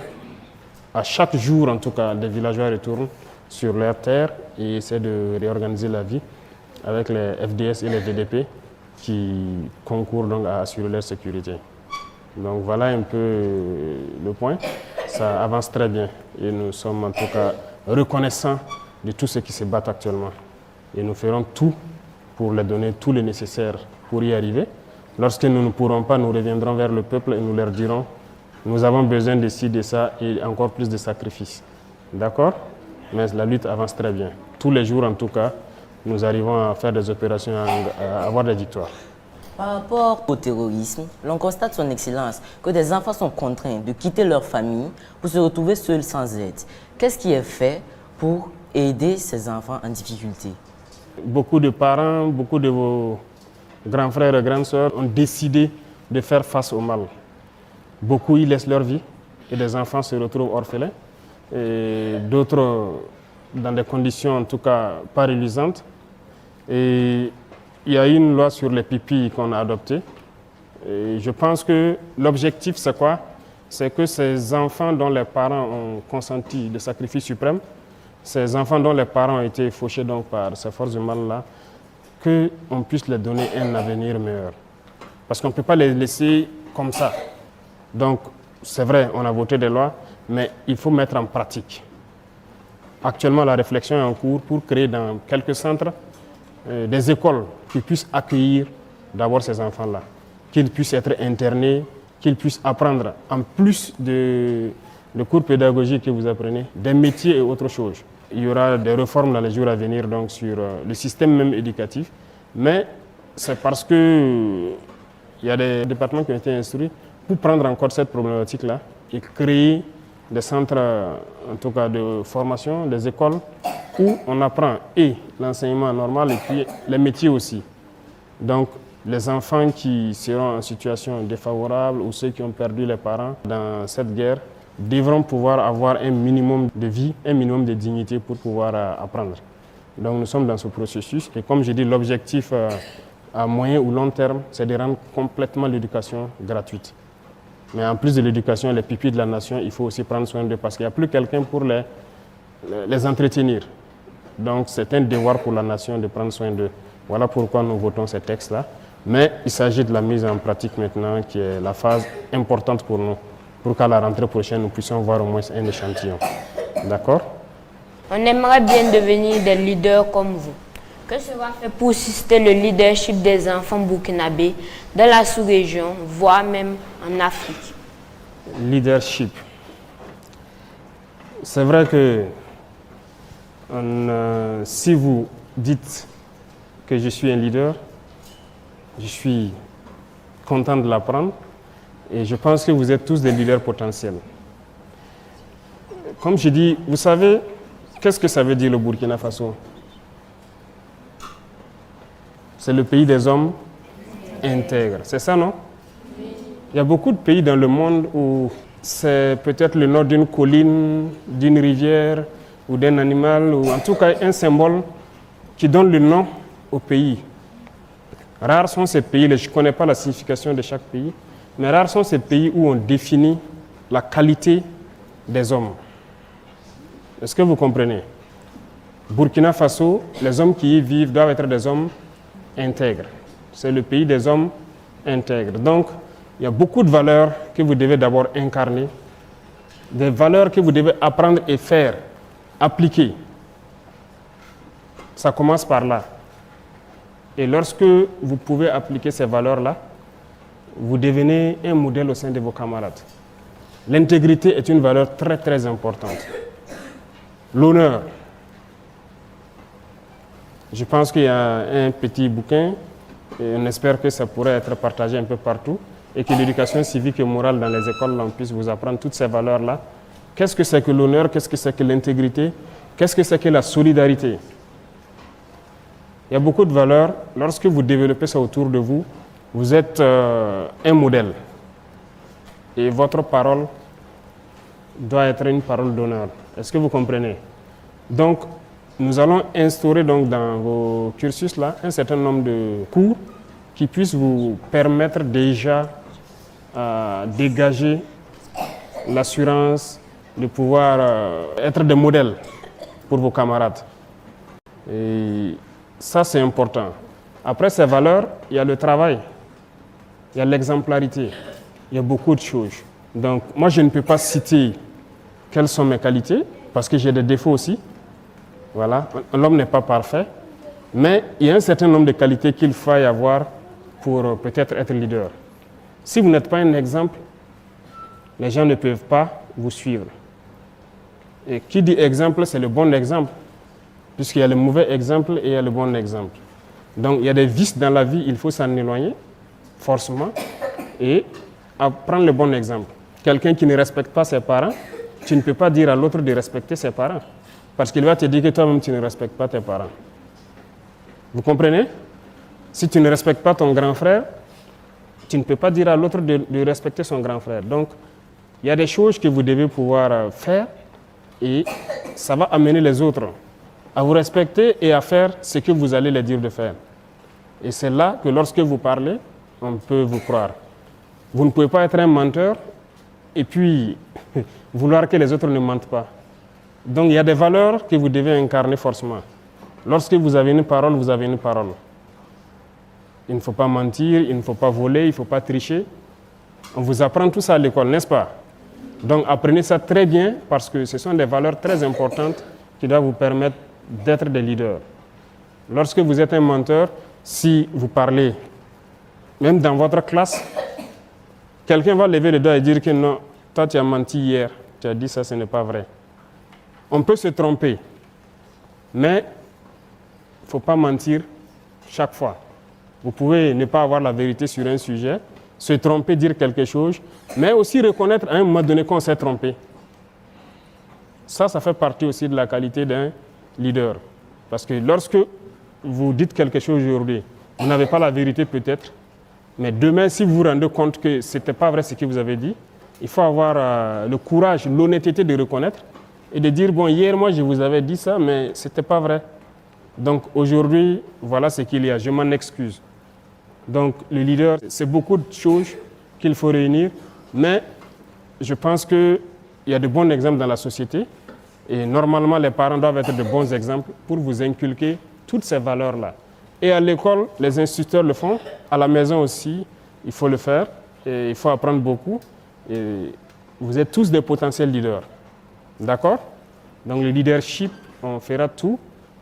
à chaque jour, en tout cas, des villageois retournent sur leur terre et essaient de réorganiser la vie avec les FDS et les VDP qui concourent donc à assurer leur sécurité. Donc voilà un peu le point. Ça avance très bien et nous sommes en tout cas reconnaissants de tout ce qui se bat actuellement. Et nous ferons tout pour leur donner tout le nécessaire pour y arriver. Lorsque nous ne pourrons pas, nous reviendrons vers le peuple et nous leur dirons nous avons besoin de ci, de ça et encore plus de sacrifices. D'accord? Mais la lutte avance très bien. Tous les jours en tout cas, nous arrivons à faire des opérations, à avoir des victoires. Par rapport au terrorisme, l'on constate son excellence que des enfants sont contraints de quitter leur famille pour se retrouver seuls sans aide. Qu'est-ce qui est fait pour aider ces enfants en difficulté? Beaucoup de parents, beaucoup de vos grands frères et grandes sœurs ont décidé de faire face au mal. Beaucoup y laissent leur vie et des enfants se retrouvent orphelins. Et d'autres dans des conditions en tout cas pas reluisantes. Et il y a une loi sur les pipis qu'on a adoptée. Et je pense que l'objectif, c'est quoi? C'est que ces enfants dont les parents ont consenti le sacrifice suprême, ces enfants dont les parents ont été fauchés donc par ces forces du mal-là, qu'on puisse leur donner un avenir meilleur. Parce qu'on ne peut pas les laisser comme ça. Donc, c'est vrai, on a voté des lois, mais il faut mettre en pratique. Actuellement, la réflexion est en cours pour créer dans quelques centres des écoles qui puissent accueillir d'abord ces enfants-là, qu'ils puissent être internés, qu'ils puissent apprendre, en plus de cours pédagogiques que vous apprenez, des métiers et autre chose. Il y aura des réformes dans les jours à venir donc, sur le système même éducatif, mais c'est parce qu'il y a des départements qui ont été instruits pour prendre en compte cette problématique-là et créer des centres, en tout cas de formation, des écoles où on apprend et l'enseignement normal et puis les métiers aussi. Donc les enfants qui seront en situation défavorable ou ceux qui ont perdu les parents dans cette guerre devront pouvoir avoir un minimum de vie, un minimum de dignité pour pouvoir apprendre. Donc nous sommes dans ce processus et comme je dis, l'objectif à moyen ou long terme, c'est de rendre complètement l'éducation gratuite. Mais en plus de l'éducation, les pupilles de la nation, il faut aussi prendre soin d'eux parce qu'il n'y a plus quelqu'un pour les entretenir. Donc c'est un devoir pour la nation de prendre soin d'eux. Voilà pourquoi nous votons ces textes-là. Mais il s'agit de la mise en pratique maintenant qui est la phase importante pour nous, pour qu'à la rentrée prochaine, nous puissions voir au moins un échantillon. D'accord? On aimerait bien devenir des leaders comme vous. Que sera fait pour susciter le leadership des enfants burkinabés dans la sous-région, voire même en Afrique? Leadership. C'est vrai que si vous dites que je suis un leader, je suis content de l'apprendre et je pense que vous êtes tous des leaders potentiels. Comme je dis, vous savez, qu'est-ce que ça veut dire le Burkina Faso? C'est le pays des hommes intègres. C'est ça, non? Il y a beaucoup de pays dans le monde où c'est peut-être le nom d'une colline, d'une rivière ou d'un animal, ou en tout cas un symbole qui donne le nom au pays. Rares sont ces pays, je ne connais pas la signification de chaque pays, mais rares sont ces pays où on définit la qualité des hommes. Est-ce que vous comprenez? Burkina Faso, les hommes qui y vivent doivent être des hommes intègres. C'est le pays des hommes intègres. Donc, il y a beaucoup de valeurs que vous devez d'abord incarner, des valeurs que vous devez apprendre et faire, appliquer. Ça commence par là. Et lorsque vous pouvez appliquer ces valeurs-là, vous devenez un modèle au sein de vos camarades. L'intégrité est une valeur très très importante. L'honneur. Je pense qu'il y a un petit bouquin, et on espère que ça pourrait être partagé un peu partout, et que l'éducation civique et morale dans les écoles on puisse vous apprendre toutes ces valeurs-là. Qu'est-ce que c'est que l'honneur? Qu'est-ce que c'est que l'intégrité? Qu'est-ce que c'est que la solidarité? Il y a beaucoup de valeurs. Lorsque vous développez ça autour de vous, vous êtes un modèle. Et votre parole doit être une parole d'honneur. Est-ce que vous comprenez? Donc, nous allons instaurer donc dans vos cursus là un certain nombre de cours qui puissent vous permettre déjà dégager l'assurance de pouvoir être des modèles pour vos camarades. Et ça, c'est important. Après ces valeurs, il y a le travail, il y a l'exemplarité, il y a beaucoup de choses. Donc, moi, je ne peux pas citer quelles sont mes qualités, parce que j'ai des défauts aussi. Voilà, l'homme n'est pas parfait, mais il y a un certain nombre de qualités qu'il faut avoir pour peut-être être leader. Si vous n'êtes pas un exemple, les gens ne peuvent pas vous suivre. Et qui dit exemple, c'est le bon exemple, puisqu'il y a le mauvais exemple et il y a le bon exemple. Donc il y a des vices dans la vie, il faut s'en éloigner, forcément, et prendre le bon exemple. Quelqu'un qui ne respecte pas ses parents, tu ne peux pas dire à l'autre de respecter ses parents, parce qu'il va te dire que toi-même tu ne respectes pas tes parents. Vous comprenez? Si tu ne respectes pas ton grand frère, tu ne peux pas dire à l'autre de respecter son grand frère. Donc, il y a des choses que vous devez pouvoir faire et ça va amener les autres à vous respecter et à faire ce que vous allez les dire de faire. Et c'est là que lorsque vous parlez, on peut vous croire. Vous ne pouvez pas être un menteur et puis vouloir que les autres ne mentent pas. Donc, il y a des valeurs que vous devez incarner forcément. Lorsque vous avez une parole, vous avez une parole. Il ne faut pas mentir, il ne faut pas voler, il ne faut pas tricher. On vous apprend tout ça à l'école, n'est-ce pas? Donc, apprenez ça très bien parce que ce sont des valeurs très importantes qui doivent vous permettre d'être des leaders. Lorsque vous êtes un menteur, si vous parlez, même dans votre classe, quelqu'un va lever le doigt et dire que non, toi tu as menti hier, tu as dit ça, ce n'est pas vrai. On peut se tromper, mais il ne faut pas mentir chaque fois. Vous pouvez ne pas avoir la vérité sur un sujet, se tromper, dire quelque chose, mais aussi reconnaître à un moment donné qu'on s'est trompé. Ça fait partie aussi de la qualité d'un leader. Parce que lorsque vous dites quelque chose aujourd'hui, vous n'avez pas la vérité peut-être, mais demain, si vous vous rendez compte que ce n'était pas vrai ce que vous avez dit, il faut avoir le courage, l'honnêteté de reconnaître et de dire, bon, hier, moi, je vous avais dit ça, mais ce n'était pas vrai. Donc, aujourd'hui, voilà ce qu'il y a. Je m'en excuse. Donc, le leader, c'est beaucoup de choses qu'il faut réunir, mais je pense qu'il y a de bons exemples dans la société et normalement, les parents doivent être de bons exemples pour vous inculquer toutes ces valeurs-là. Et à l'école, les instituteurs le font. À la maison aussi, il faut le faire. Et il faut apprendre beaucoup. Et vous êtes tous des potentiels leaders. D'accord? Donc le leadership, on fera tout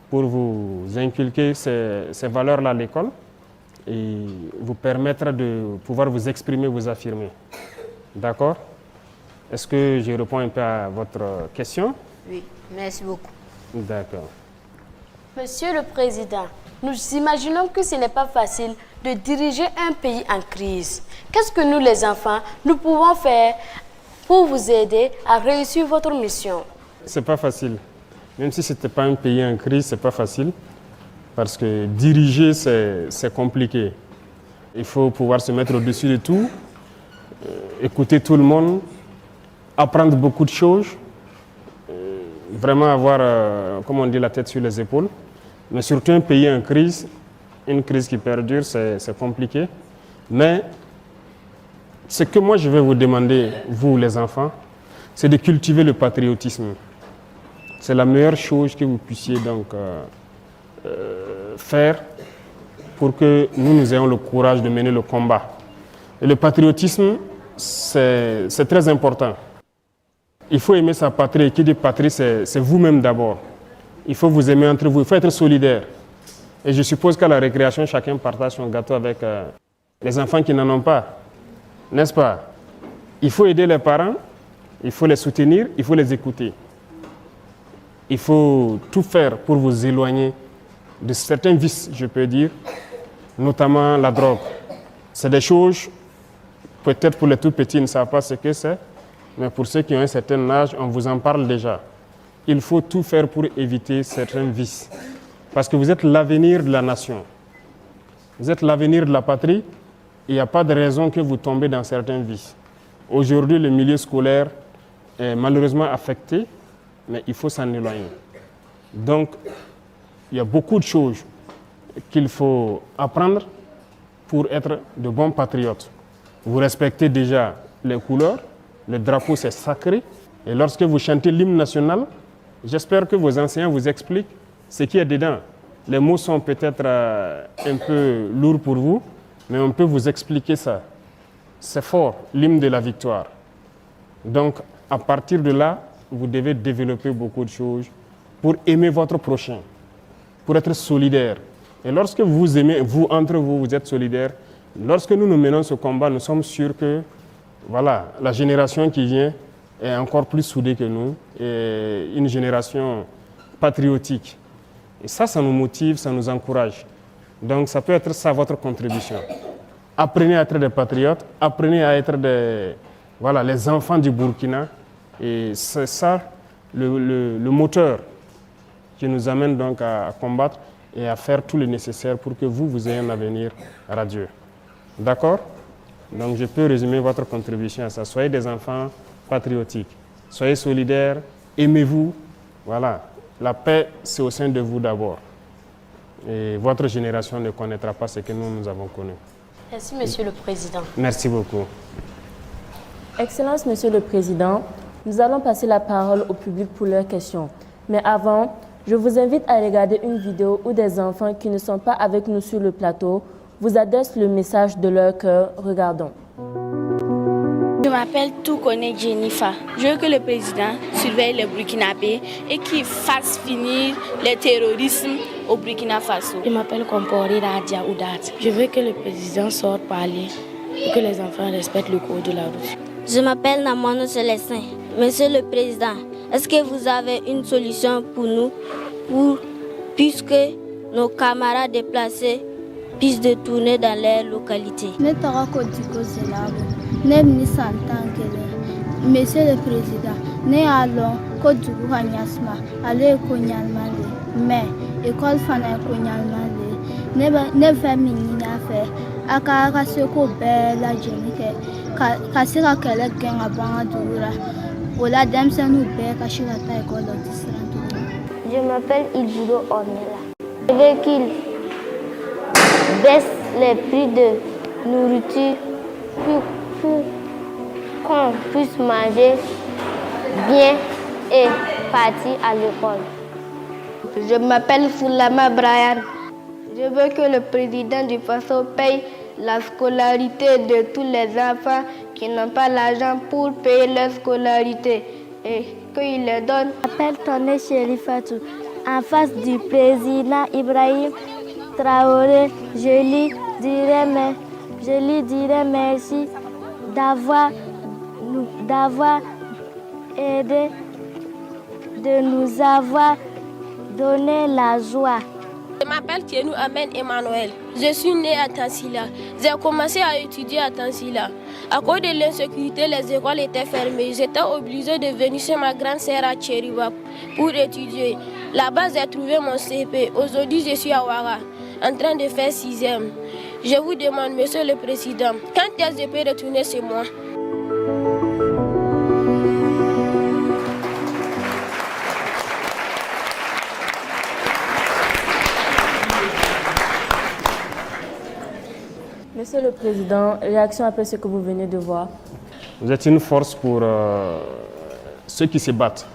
pour vous inculquer ces valeurs-là à l'école et vous permettre de pouvoir vous exprimer, vous affirmer. D'accord? Est-ce que je réponds un peu à votre question? Oui, merci beaucoup. D'accord. Monsieur le Président, nous imaginons que ce n'est pas facile de diriger un pays en crise. Qu'est-ce que nous, les enfants, nous pouvons faire pour vous aider à réussir votre mission? C'est pas facile. Même si ce n'était pas un pays en crise, c'est pas facile. Parce que diriger, c'est compliqué. Il faut pouvoir se mettre au-dessus de tout, écouter tout le monde, apprendre beaucoup de choses, vraiment avoir, comme on dit, la tête sur les épaules. Mais surtout un pays en crise, une crise qui perdure, c'est compliqué. Mais ce que moi je vais vous demander, vous les enfants, c'est de cultiver le patriotisme. C'est la meilleure chose que vous puissiez donc faire pour que nous ayons le courage de mener le combat. Et le patriotisme, c'est très important. Il faut aimer sa patrie. Et qui dit patrie, c'est vous-même d'abord. Il faut vous aimer entre vous, il faut être solidaire. Et je suppose qu'à la récréation, chacun partage son gâteau avec les enfants qui n'en ont pas. N'est-ce pas? Il faut aider les parents, il faut les soutenir, il faut les écouter. Il faut tout faire pour vous éloigner de certains vices, je peux dire, notamment la drogue. C'est des choses, peut-être pour les tout petits, ils ne savent pas ce que c'est, mais pour ceux qui ont un certain âge, on vous en parle déjà. Il faut tout faire pour éviter certains vices. Parce que vous êtes l'avenir de la nation. Vous êtes l'avenir de la patrie. Il n'y a pas de raison que vous tombez dans certains vices. Aujourd'hui, le milieu scolaire est malheureusement affecté, mais il faut s'en éloigner. Donc, il y a beaucoup de choses qu'il faut apprendre pour être de bons patriotes. Vous respectez déjà les couleurs, le drapeau c'est sacré, et lorsque vous chantez l'hymne national, j'espère que vos enseignants vous expliquent ce qu'il y a dedans. Les mots sont peut-être un peu lourds pour vous, mais on peut vous expliquer ça. C'est fort, l'hymne de la victoire. Donc, à partir de là, vous devez développer beaucoup de choses pour aimer votre prochain, pour être solidaire. Et lorsque vous aimez, vous, entre vous, vous êtes solidaires, lorsque nous menons ce combat, nous sommes sûrs que voilà, la génération qui vient est encore plus soudée que nous, et une génération patriotique. Et ça nous motive, ça nous encourage. Donc ça peut être ça votre contribution. Apprenez à être des patriotes, apprenez à être les enfants du Burkina. Et c'est ça le moteur qui nous amène donc à combattre et à faire tout le nécessaire pour que vous ayez un avenir radieux. D'accord? Donc je peux résumer votre contribution à ça. Soyez des enfants patriotiques, soyez solidaires, aimez-vous. Voilà, la paix c'est au sein de vous d'abord. Et votre génération ne connaîtra pas ce que nous avons connu. Merci, Monsieur le Président. Merci beaucoup. Excellence, Monsieur le Président, nous allons passer la parole au public pour leurs questions. Mais avant, je vous invite à regarder une vidéo où des enfants qui ne sont pas avec nous sur le plateau vous adressent le message de leur cœur. Regardons. Je m'appelle Toukone Jennifer. Je veux que le président surveille les Burkinabés et qu'il fasse finir le terrorisme au Burkina Faso. Je m'appelle Kompori Radia Oudat. Je veux que le président sorte parler et que les enfants respectent le code de la route. Je m'appelle Namono Célestin. Monsieur le Président, est-ce que vous avez une solution pour nous, puisque nos camarades déplacés puissent tourner dans leur localité? Monsieur le Président, nous allons Côte d'Ivoire, aller mais école fana ne fait minina fait aka seko bela jenike kasira kele genga banga dura ola demsenu be kashira ta école distrante. Je m'appelle Ilbudo Ornella. Je veux qu'il baisse les prix de nourriture pour qu'on puisse manger bien et partir à l'école. Je m'appelle Foulama Brian. Je veux que le président du Faso paye la scolarité de tous les enfants qui n'ont pas l'argent pour payer leur scolarité et qu'il les donne. Je m'appelle Toné Chérifatou. en face du président Ibrahim Traoré, je lui dirais merci d'avoir aidé, de nous avoir donné la joie. Je m'appelle Tienou Amen Emmanuel. Je suis né à Tansila. J'ai commencé à étudier à Tansila. À cause de l'insécurité, les écoles étaient fermées. J'étais obligée de venir chez ma grande sœur à Tchériba pour étudier. Là-bas, j'ai trouvé mon CP. Aujourd'hui, je suis à Ouaga, en train de faire 6e. Je vous demande, Monsieur le Président, quand est-ce que je peux retourner chez moi? Monsieur le Président, réaction après ce que vous venez de voir. Vous êtes une force pour ceux qui se battent.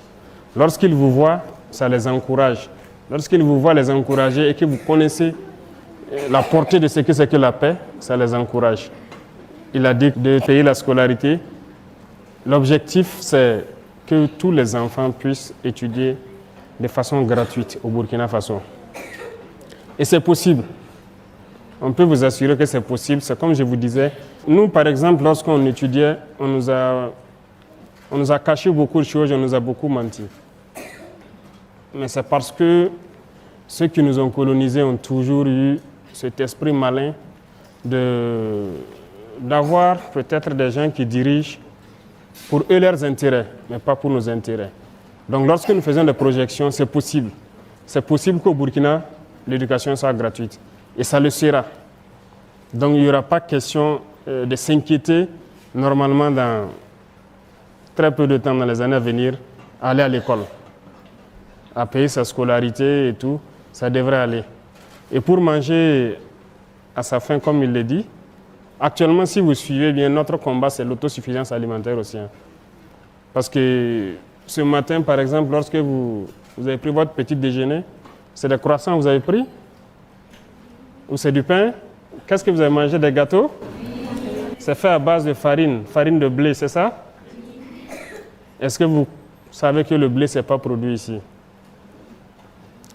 Lorsqu'ils vous voient, ça les encourage. Lorsqu'ils vous voient les encourager et que vous connaissez la portée de ce que c'est que la paix, ça les encourage. Il a dit de payer la scolarité. L'objectif, c'est que tous les enfants puissent étudier de façon gratuite au Burkina Faso. Et c'est possible. On peut vous assurer que c'est possible. C'est comme je vous disais. Nous, par exemple, lorsqu'on étudiait, on nous a caché beaucoup de choses, on nous a beaucoup menti. Mais c'est parce que ceux qui nous ont colonisés ont toujours eu cet esprit malin d'avoir peut-être des gens qui dirigent pour eux leurs intérêts, mais pas pour nos intérêts. Donc lorsque nous faisons des projections, c'est possible. C'est possible qu'au Burkina, l'éducation soit gratuite. Et ça le sera. Donc il n'y aura pas question de s'inquiéter normalement dans très peu de temps, dans les années à venir, à aller à l'école, à payer sa scolarité et tout, ça devrait aller. Et pour manger à sa faim, comme il le dit, actuellement, si vous suivez bien, notre combat, c'est l'autosuffisance alimentaire aussi. Parce que ce matin, par exemple, lorsque vous avez pris votre petit déjeuner, c'est des croissants que vous avez pris? Ou c'est du pain? Qu'est-ce que vous avez mangé? Des gâteaux? C'est fait à base de farine de blé, c'est ça? Est-ce que vous savez que le blé, ce n'est pas produit ici?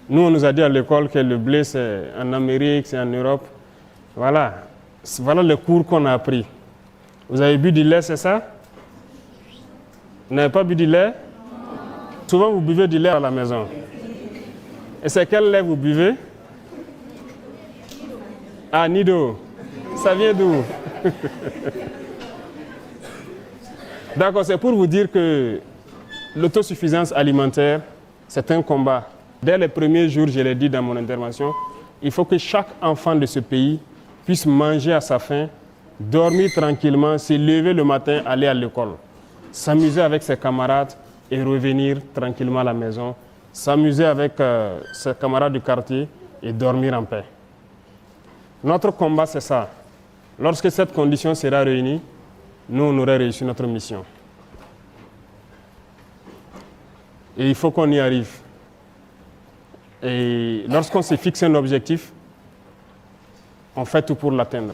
Nous, on nous a dit à l'école que le blé, c'est en Amérique, c'est en Europe. Voilà le cours qu'on a appris. Vous avez bu du lait, c'est ça? Vous n'avez pas bu du lait? Souvent, vous buvez du lait à la maison. Et c'est quel lait vous buvez? Ah, Nido. Ça vient d'où? D'accord, c'est pour vous dire que l'autosuffisance alimentaire, c'est un combat. Dès les premiers jours, je l'ai dit dans mon intervention, il faut que chaque enfant de ce pays puisse manger à sa faim, dormir tranquillement, se lever le matin, aller à l'école, s'amuser avec ses camarades et revenir tranquillement à la maison, s'amuser avec ses camarades du quartier et dormir en paix. Notre combat, c'est ça. Lorsque cette condition sera réunie, nous, on aurait réussi notre mission. Et il faut qu'on y arrive. Et lorsqu'on se fixe un objectif, on fait tout pour l'atteindre.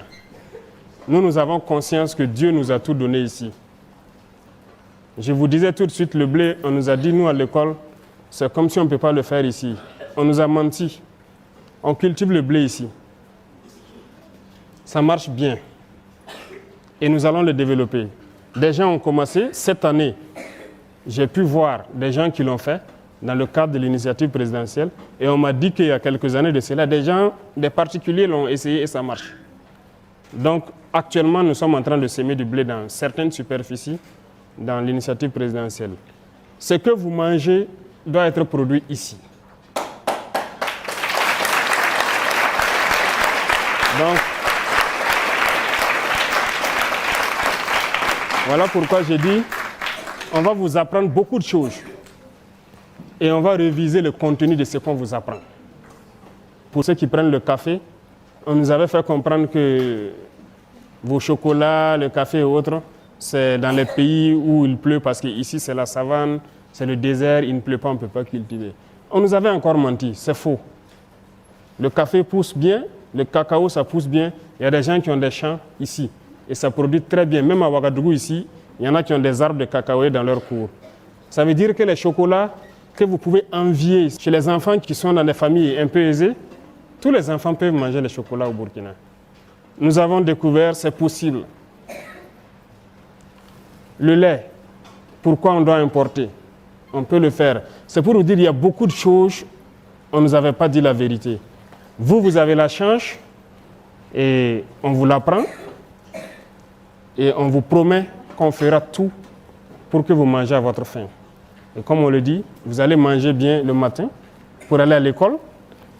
Nous avons conscience que Dieu nous a tout donné ici. Je vous disais tout de suite, le blé, on nous a dit, nous, à l'école, c'est comme si on ne peut pas le faire ici. On nous a menti. On cultive le blé ici. Ça marche bien. Et nous allons le développer. Des gens ont commencé cette année. J'ai pu voir des gens qui l'ont fait dans le cadre de l'initiative présidentielle. Et on m'a dit qu'il y a quelques années de cela, des particuliers l'ont essayé et ça marche. Donc actuellement, nous sommes en train de semer du blé dans certaines superficies dans l'initiative présidentielle. Ce que vous mangez doit être produit ici. Donc, voilà pourquoi j'ai dit, on va vous apprendre beaucoup de choses. Et on va réviser le contenu de ce qu'on vous apprend. Pour ceux qui prennent le café, on nous avait fait comprendre que vos chocolats, le café et autres, c'est dans les pays où il pleut parce qu'ici c'est la savane, c'est le désert, il ne pleut pas, on ne peut pas cultiver. On nous avait encore menti, c'est faux. Le café pousse bien, le cacao ça pousse bien. Il y a des gens qui ont des champs ici et ça produit très bien. Même à Ouagadougou ici, il y en a qui ont des arbres de cacao dans leur cours. Ça veut dire que les chocolats que vous pouvez envier chez les enfants qui sont dans des familles un peu aisées. Tous les enfants peuvent manger le chocolat au Burkina. Nous avons découvert, c'est possible. Le lait, pourquoi on doit importer? On peut le faire. C'est pour vous dire qu'il y a beaucoup de choses, on ne nous avait pas dit la vérité. Vous avez la chance et on vous l'apprend et on vous promet qu'on fera tout pour que vous mangez à votre faim. Et comme on le dit, vous allez manger bien le matin pour aller à l'école,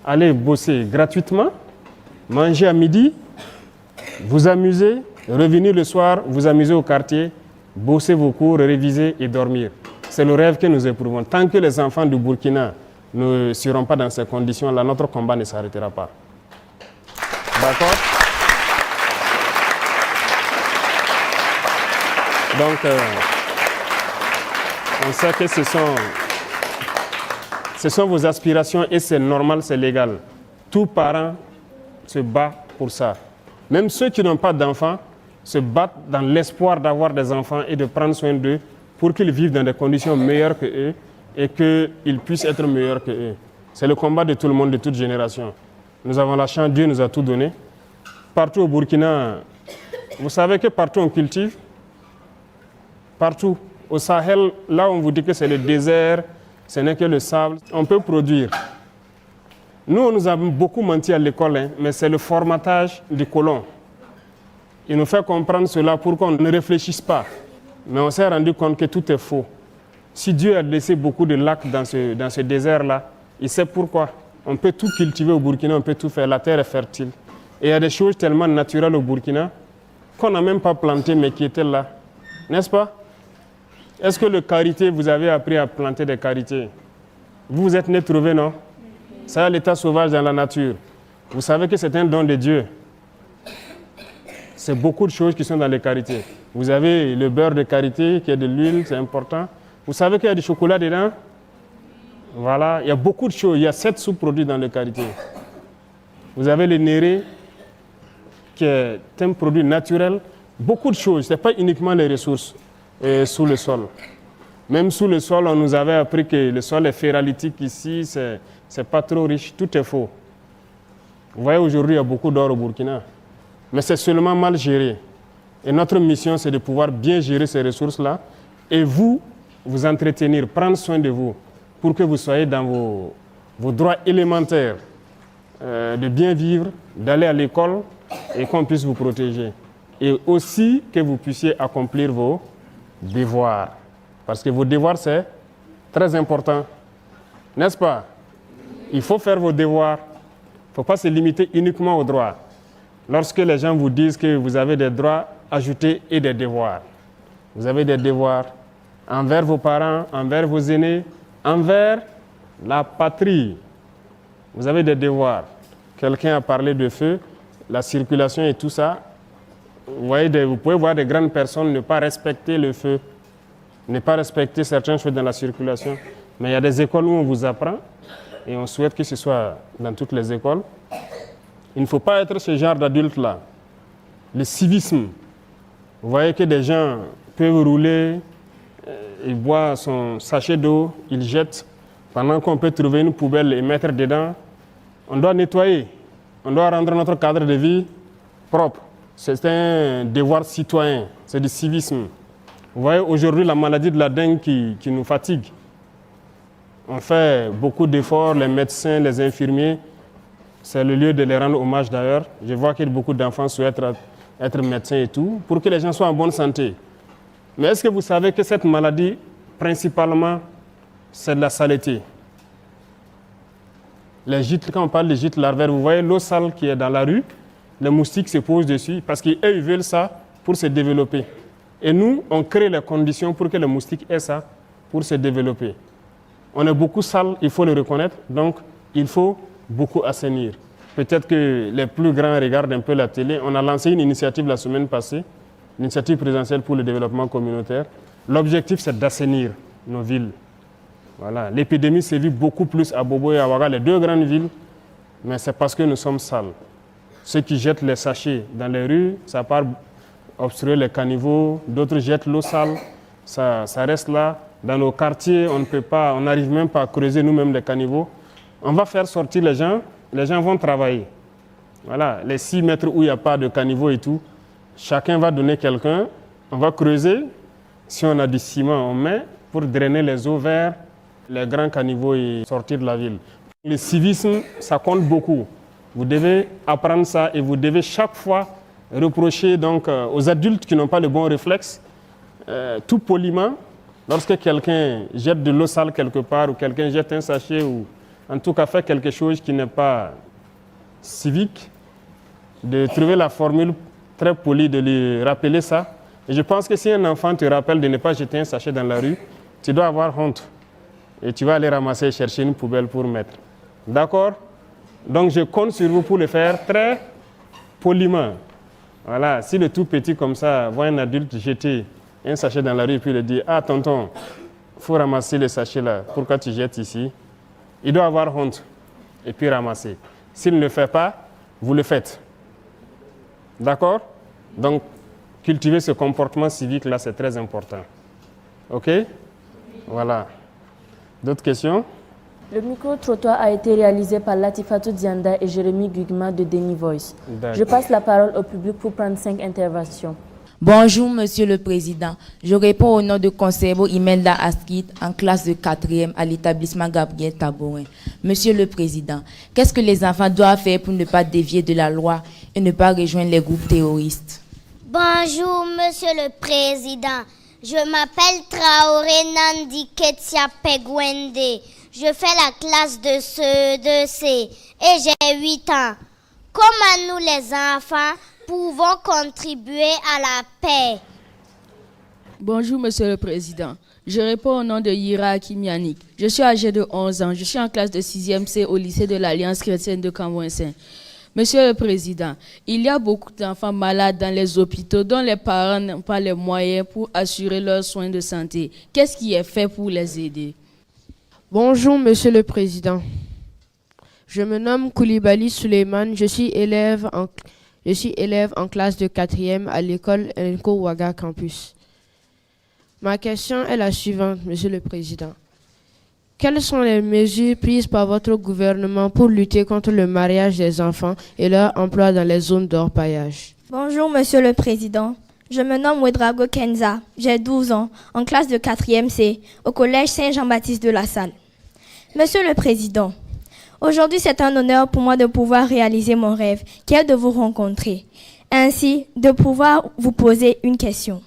aller bosser gratuitement, manger à midi, vous amuser, revenir le soir, vous amuser au quartier, bosser vos cours, réviser et dormir. C'est le rêve que nous éprouvons. Tant que les enfants du Burkina ne seront pas dans ces conditions-là, notre combat ne s'arrêtera pas. D'accord? Donc, on sait que ce sont vos aspirations et c'est normal, c'est légal. Tout parent se bat pour ça. Même ceux qui n'ont pas d'enfants se battent dans l'espoir d'avoir des enfants et de prendre soin d'eux pour qu'ils vivent dans des conditions meilleures que eux et qu'ils puissent être meilleurs que eux. C'est le combat de tout le monde, de toute génération. Nous avons la chance, Dieu nous a tout donné. Partout au Burkina, vous savez que partout on cultive. Partout. Au Sahel, là on vous dit que c'est le désert, ce n'est que le sable, on peut produire. Nous, on nous a beaucoup menti à l'école, mais c'est le formatage du colon. Il nous fait comprendre cela pour qu'on ne réfléchisse pas. Mais on s'est rendu compte que tout est faux. Si Dieu a laissé beaucoup de lacs dans ce désert-là, il sait pourquoi. On peut tout cultiver au Burkina, on peut tout faire, la terre est fertile. Et il y a des choses tellement naturelles au Burkina qu'on n'a même pas planté mais qui étaient là. N'est-ce pas? Est-ce que le karité, vous avez appris à planter des karités? Vous vous êtes né trouvé, non? Ça, l'état sauvage dans la nature. Vous savez que c'est un don de Dieu. C'est beaucoup de choses qui sont dans les karités. Vous avez le beurre de karité, qui est de l'huile, c'est important. Vous savez qu'il y a du chocolat dedans? Voilà, il y a beaucoup de choses. Il y a 7 sous-produits dans le karité. Vous avez le néré, qui est un produit naturel. Beaucoup de choses, ce n'est pas uniquement les ressources sous le sol. Même sous le sol, on nous avait appris que le sol est ferralitique ici, c'est pas trop riche, tout est faux. Vous voyez, aujourd'hui, il y a beaucoup d'or au Burkina. Mais c'est seulement mal géré. Et notre mission, c'est de pouvoir bien gérer ces ressources-là et vous entretenir, prendre soin de vous pour que vous soyez dans vos droits élémentaires de bien vivre, d'aller à l'école et qu'on puisse vous protéger. Et aussi que vous puissiez accomplir vos devoirs. Parce que vos devoirs, c'est très important. N'est-ce pas? Il faut faire vos devoirs. Il ne faut pas se limiter uniquement aux droits. Lorsque les gens vous disent que vous avez des droits, ajoutez et des devoirs. Vous avez des devoirs envers vos parents, envers vos aînés, envers la patrie. Vous avez des devoirs. Quelqu'un a parlé de feu, la circulation et tout ça. Vous pouvez voir des grandes personnes ne pas respecter le feu, ne pas respecter certaines choses dans la circulation. Mais il y a des écoles où on vous apprend et on souhaite que ce soit dans toutes les écoles. Il ne faut pas être ce genre d'adulte-là. Le civisme. Vous voyez que des gens peuvent rouler, ils boivent son sachet d'eau, ils jettent, pendant qu'on peut trouver une poubelle et mettre dedans. On doit nettoyer, on doit rendre notre cadre de vie propre. C'est un devoir citoyen, c'est du civisme. Vous voyez aujourd'hui la maladie de la dengue qui nous fatigue. On fait beaucoup d'efforts, les médecins, les infirmiers. C'est le lieu de les rendre hommage d'ailleurs. Je vois que beaucoup d'enfants souhaitent être médecins et tout, pour que les gens soient en bonne santé. Mais est-ce que vous savez que cette maladie, principalement, c'est de la saleté? Les gîtes, quand on parle de gîtes larvaires, vous voyez l'eau sale qui est dans la rue, les moustiques se posent dessus parce qu'eux, ils veulent ça pour se développer. Et nous, on crée les conditions pour que les moustiques aient ça pour se développer. On est beaucoup sale, il faut le reconnaître, donc il faut beaucoup assainir. Peut-être que les plus grands regardent un peu la télé. On a lancé une initiative la semaine passée, l'initiative présidentielle pour le développement communautaire. L'objectif, c'est d'assainir nos villes. Voilà. L'épidémie sévit beaucoup plus à Bobo et à Ouaga, les deux grandes villes, mais c'est parce que nous sommes sales. Ceux qui jettent les sachets dans les rues, ça part obstruer les caniveaux, d'autres jettent l'eau sale, ça reste là. Dans nos quartiers, on n'arrive même pas à creuser nous-mêmes les caniveaux. On va faire sortir les gens vont travailler. Voilà, les 6 mètres où il n'y a pas de caniveau et tout, chacun va donner quelqu'un, on va creuser. Si on a du ciment, on met pour drainer les eaux vers les grands caniveaux et sortir de la ville. Le civisme, ça compte beaucoup. Vous devez apprendre ça et vous devez chaque fois reprocher donc, aux adultes qui n'ont pas le bon réflexe, tout poliment, lorsque quelqu'un jette de l'eau sale quelque part ou quelqu'un jette un sachet ou en tout cas fait quelque chose qui n'est pas civique, de trouver la formule très polie de lui rappeler ça. Et je pense que si un enfant te rappelle de ne pas jeter un sachet dans la rue, tu dois avoir honte. Et tu vas aller ramasser et chercher une poubelle pour mettre. D'accord? Donc je compte sur vous pour le faire très poliment. Voilà, si le tout petit comme ça voit un adulte jeter un sachet dans la rue et puis il dit « Ah tonton, il faut ramasser le sachet là, pourquoi tu jettes ici ?» Il doit avoir honte et puis ramasser. S'il ne le fait pas, vous le faites. D'accord? Donc, cultiver ce comportement civique-là, c'est très important. OK? Voilà. D'autres questions? Le micro-trottoir a été réalisé par Latifatou Dianda et Jérémy Gugma de Deni Voice. Je passe la parole au public pour prendre 5 interventions. Bonjour, Monsieur le Président. Je réponds au nom de Conservo Imelda Askit, en classe de 4e à l'établissement Gabriel Tabourin. Monsieur le Président, qu'est-ce que les enfants doivent faire pour ne pas dévier de la loi et ne pas rejoindre les groupes terroristes? Bonjour, Monsieur le Président. Je m'appelle Traoré Nandi Ketia Pegwende. Je fais la classe de CE2C et j'ai 8 ans. Comment nous, les enfants, pouvons contribuer à la paix? Bonjour, Monsieur le Président. Je réponds au nom de Yira Akimianik. Je suis âgé de 11 ans. Je suis en classe de 6e C au lycée de l'Alliance chrétienne de Cambouin-Saint. Monsieur le Président, il y a beaucoup d'enfants malades dans les hôpitaux dont les parents n'ont pas les moyens pour assurer leurs soins de santé. Qu'est-ce qui est fait pour les aider? Bonjour, Monsieur le Président. Je me nomme Koulibaly Suleiman. Je suis élève en classe de 4e à l'école Enko Ouaga Campus. Ma question est la suivante, Monsieur le Président. Quelles sont les mesures prises par votre gouvernement pour lutter contre le mariage des enfants et leur emploi dans les zones d'orpaillage? Bonjour, Monsieur le Président. Je me nomme Ouedrago Kenza. J'ai 12 ans, en classe de 4e C, au collège Saint-Jean-Baptiste de La Salle. Monsieur le Président, aujourd'hui c'est un honneur pour moi de pouvoir réaliser mon rêve, qui est de vous rencontrer, ainsi de pouvoir vous poser une question.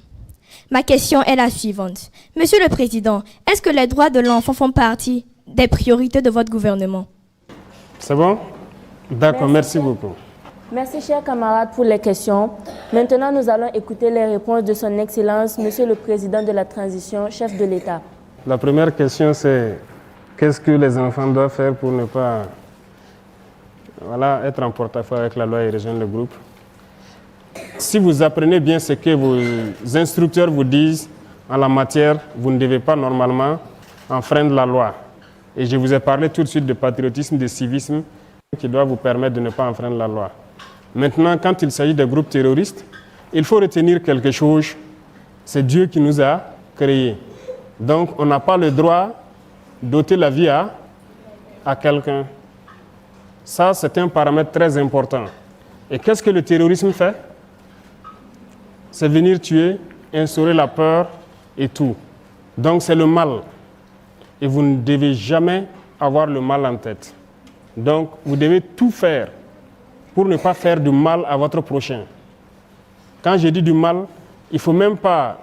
Ma question est la suivante. Monsieur le Président, est-ce que les droits de l'enfant font partie des priorités de votre gouvernement? C'est bon? D'accord, merci beaucoup. Merci, chers camarades, pour les questions. Maintenant, nous allons écouter les réponses de son Excellence, Monsieur le Président de la Transition, chef de l'État. La première question, c'est qu'est-ce que les enfants doivent faire pour ne pas être en porte-à-faux avec la loi et rejoindre le groupe? Si vous apprenez bien ce que vos instructeurs vous disent en la matière, vous ne devez pas normalement enfreindre la loi. Et je vous ai parlé tout de suite de patriotisme, de civisme, qui doit vous permettre de ne pas enfreindre la loi. Maintenant, quand il s'agit des groupes terroristes, il faut retenir quelque chose. C'est Dieu qui nous a créés. Donc, on n'a pas le droit d'ôter la vie à quelqu'un. Ça, c'est un paramètre très important. Et qu'est-ce que le terrorisme fait? C'est venir tuer, instaurer la peur et tout. Donc c'est le mal. Et vous ne devez jamais avoir le mal en tête. Donc vous devez tout faire pour ne pas faire du mal à votre prochain. Quand je dis du mal, il ne faut même pas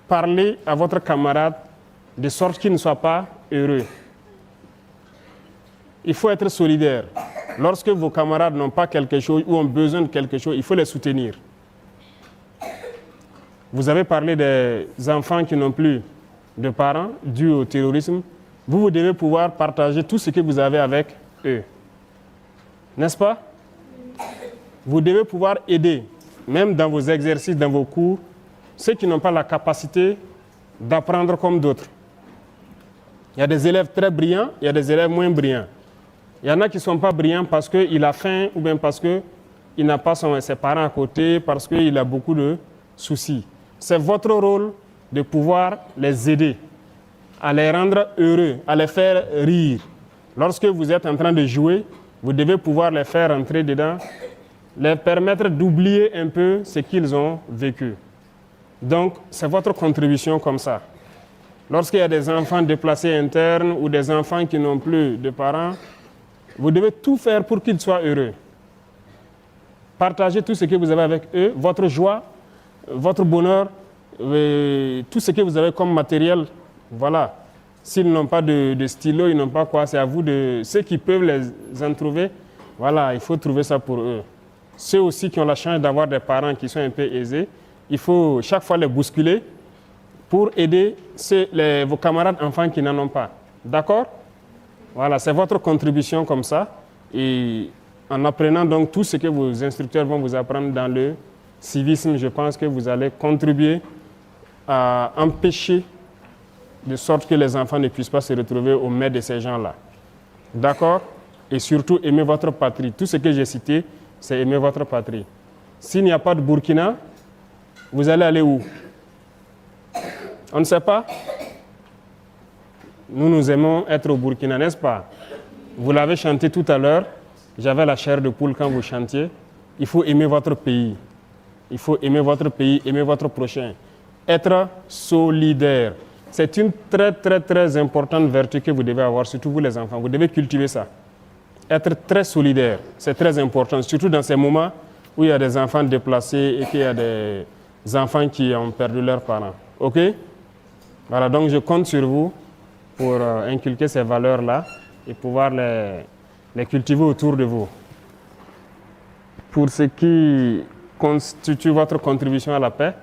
parler à votre camarade de sorte qu'il ne soit pas heureux. Il faut être solidaire. Lorsque vos camarades n'ont pas quelque chose ou ont besoin de quelque chose, il faut les soutenir. Vous avez parlé des enfants qui n'ont plus de parents dus au terrorisme. Vous devez pouvoir partager tout ce que vous avez avec eux. N'est-ce pas? Vous devez pouvoir aider, même dans vos exercices, dans vos cours, ceux qui n'ont pas la capacité d'apprendre comme d'autres. Il y a des élèves très brillants, il y a des élèves moins brillants. Il y en a qui ne sont pas brillants parce qu'il a faim ou bien parce qu'il n'a pas ses parents à côté, parce qu'il a beaucoup de soucis. C'est votre rôle de pouvoir les aider. à les rendre heureux, à les faire rire. Lorsque vous êtes en train de jouer, vous devez pouvoir les faire entrer dedans, les permettre d'oublier un peu ce qu'ils ont vécu. Donc, c'est votre contribution comme ça. Lorsqu'il y a des enfants déplacés internes ou des enfants qui n'ont plus de parents, vous devez tout faire pour qu'ils soient heureux. Partagez tout ce que vous avez avec eux, votre joie, votre bonheur, tout ce que vous avez comme matériel. Voilà. S'ils n'ont pas de stylo, ils n'ont pas quoi, c'est à vous de... Ceux qui peuvent les en trouver, voilà, il faut trouver ça pour eux. Ceux aussi qui ont la chance d'avoir des parents qui sont un peu aisés, il faut chaque fois les bousculer pour aider vos camarades enfants qui n'en ont pas. D'accord? Voilà, c'est votre contribution comme ça. Et en apprenant donc tout ce que vos instructeurs vont vous apprendre dans le civisme, je pense que vous allez contribuer à empêcher de sorte que les enfants ne puissent pas se retrouver au maître de ces gens-là. D'accord? Et surtout, aimer votre patrie. Tout ce que j'ai cité, c'est aimer votre patrie. S'il n'y a pas de Burkina, vous allez aller où? On ne sait pas. Nous aimons être au Burkina, n'est-ce pas? Vous l'avez chanté tout à l'heure. J'avais la chair de poule quand vous chantiez. Il faut aimer votre pays. Il faut aimer votre pays, aimer votre prochain. Être solidaire. C'est une très, très, très importante vertu que vous devez avoir, surtout vous les enfants. Vous devez cultiver ça. Être très solidaire, c'est très important, surtout dans ces moments où il y a des enfants déplacés et qu'il y a des enfants qui ont perdu leurs parents. OK? Voilà, donc je compte sur vous pour inculquer ces valeurs-là et pouvoir les cultiver autour de vous. Pour ce qui constitue votre contribution à la paix,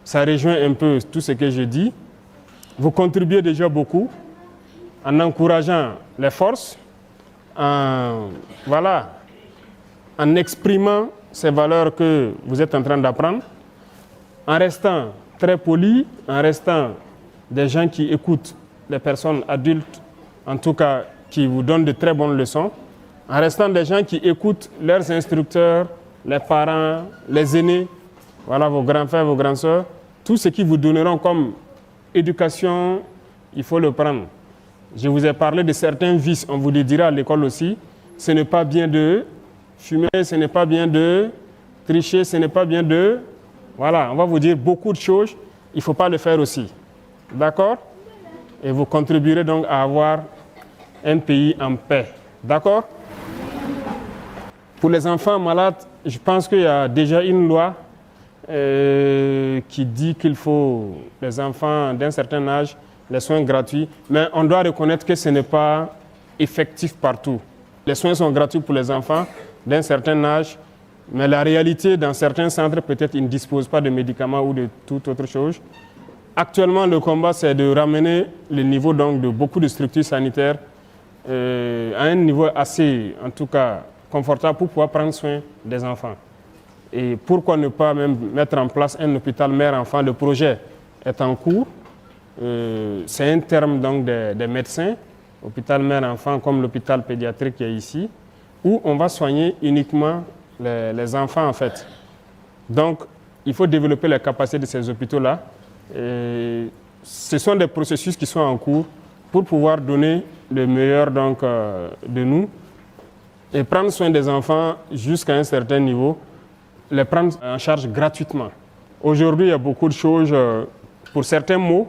ça rejoint un peu tout ce que je dis. Vous contribuez déjà beaucoup en encourageant les forces, en exprimant ces valeurs que vous êtes en train d'apprendre, en restant très poli, en restant des gens qui écoutent les personnes adultes, en tout cas qui vous donnent de très bonnes leçons, en restant des gens qui écoutent leurs instructeurs, les parents, les aînés, voilà, vos grands frères, vos grandes sœurs, tout ce qu'ils vous donneront comme éducation, il faut le prendre. Je vous ai parlé de certains vices, on vous les dira à l'école aussi. Ce n'est pas bien de fumer, ce n'est pas bien de tricher, ce n'est pas bien de... Voilà, on va vous dire beaucoup de choses, il ne faut pas le faire aussi. D'accord? Et vous contribuerez donc à avoir un pays en paix. D'accord? Pour les enfants malades, je pense qu'il y a déjà une loi qui dit qu'il faut, les enfants d'un certain âge, les soins gratuits, mais on doit reconnaître que ce n'est pas effectif partout. Les soins sont gratuits pour les enfants d'un certain âge, mais la réalité, dans certains centres, peut-être ils ne disposent pas de médicaments ou de toute autre chose. Actuellement, le combat, c'est de ramener le niveau donc, de beaucoup de structures sanitaires à un niveau assez, en tout cas, confortable pour pouvoir prendre soin des enfants. Et pourquoi ne pas même mettre en place un hôpital mère-enfant? Le projet est en cours. C'est un terme donc des médecins, hôpital mère-enfant comme l'hôpital pédiatrique qui est ici, où on va soigner uniquement les enfants en fait. Donc, il faut développer les capacités de ces hôpitaux-là. Ce sont des processus qui sont en cours pour pouvoir donner le meilleur donc, de nous et prendre soin des enfants jusqu'à un certain niveau, les prendre en charge gratuitement. Aujourd'hui, il y a beaucoup de choses pour certains maux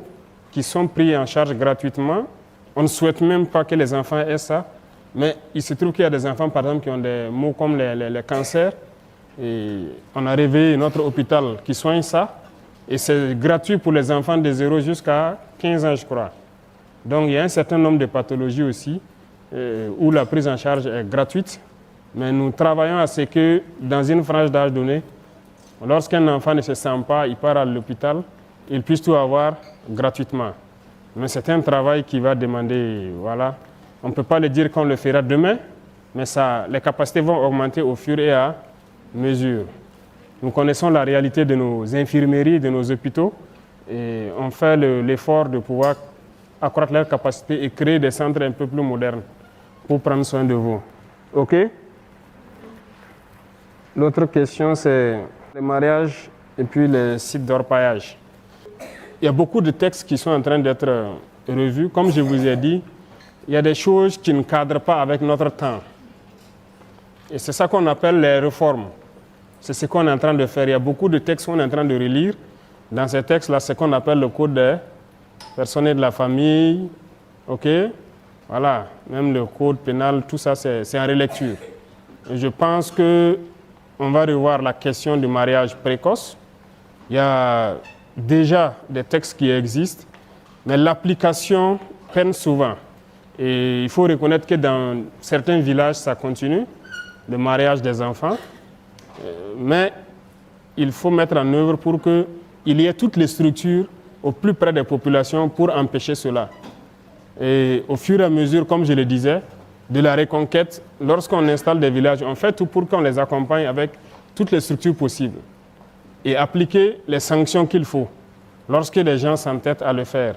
qui sont pris en charge gratuitement. On ne souhaite même pas que les enfants aient ça, mais il se trouve qu'il y a des enfants, par exemple, qui ont des maux comme les cancers. Et on a réveillé notre hôpital qui soigne ça. Et c'est gratuit pour les enfants de 0 jusqu'à 15 ans, je crois. Donc, il y a un certain nombre de pathologies aussi où la prise en charge est gratuite. Mais nous travaillons à ce que, dans une frange d'âge donnée, lorsqu'un enfant ne se sent pas, il part à l'hôpital, il puisse tout avoir gratuitement. Mais c'est un travail qui va demander, voilà, on ne peut pas le dire qu'on le fera demain, mais ça, les capacités vont augmenter au fur et à mesure. Nous connaissons la réalité de nos infirmeries, de nos hôpitaux, et on fait l'effort de pouvoir accroître leurs capacités et créer des centres un peu plus modernes pour prendre soin de vous. OK? L'autre question, c'est le mariage et puis les sites d'orpaillage. Il y a beaucoup de textes qui sont en train d'être revue. Comme je vous ai dit, il y a des choses qui ne cadrent pas avec notre temps. Et c'est ça qu'on appelle les réformes. C'est ce qu'on est en train de faire. Il y a beaucoup de textes qu'on est en train de relire. Dans ces textes-là, c'est ce qu'on appelle le code des personnes de la famille. OK? Voilà. Même le code pénal, tout ça, c'est en relecture. Et je pense qu'on va revoir la question du mariage précoce. Il y a déjà des textes qui existent, mais l'application peine souvent. Et il faut reconnaître que dans certains villages, ça continue, le mariage des enfants. Mais il faut mettre en œuvre pour qu'il y ait toutes les structures au plus près des populations pour empêcher cela. Et au fur et à mesure, comme je le disais, de la reconquête, lorsqu'on installe des villages, on fait tout pour qu'on les accompagne avec toutes les structures possibles et appliquer les sanctions qu'il faut lorsque les gens s'entêtent à le faire.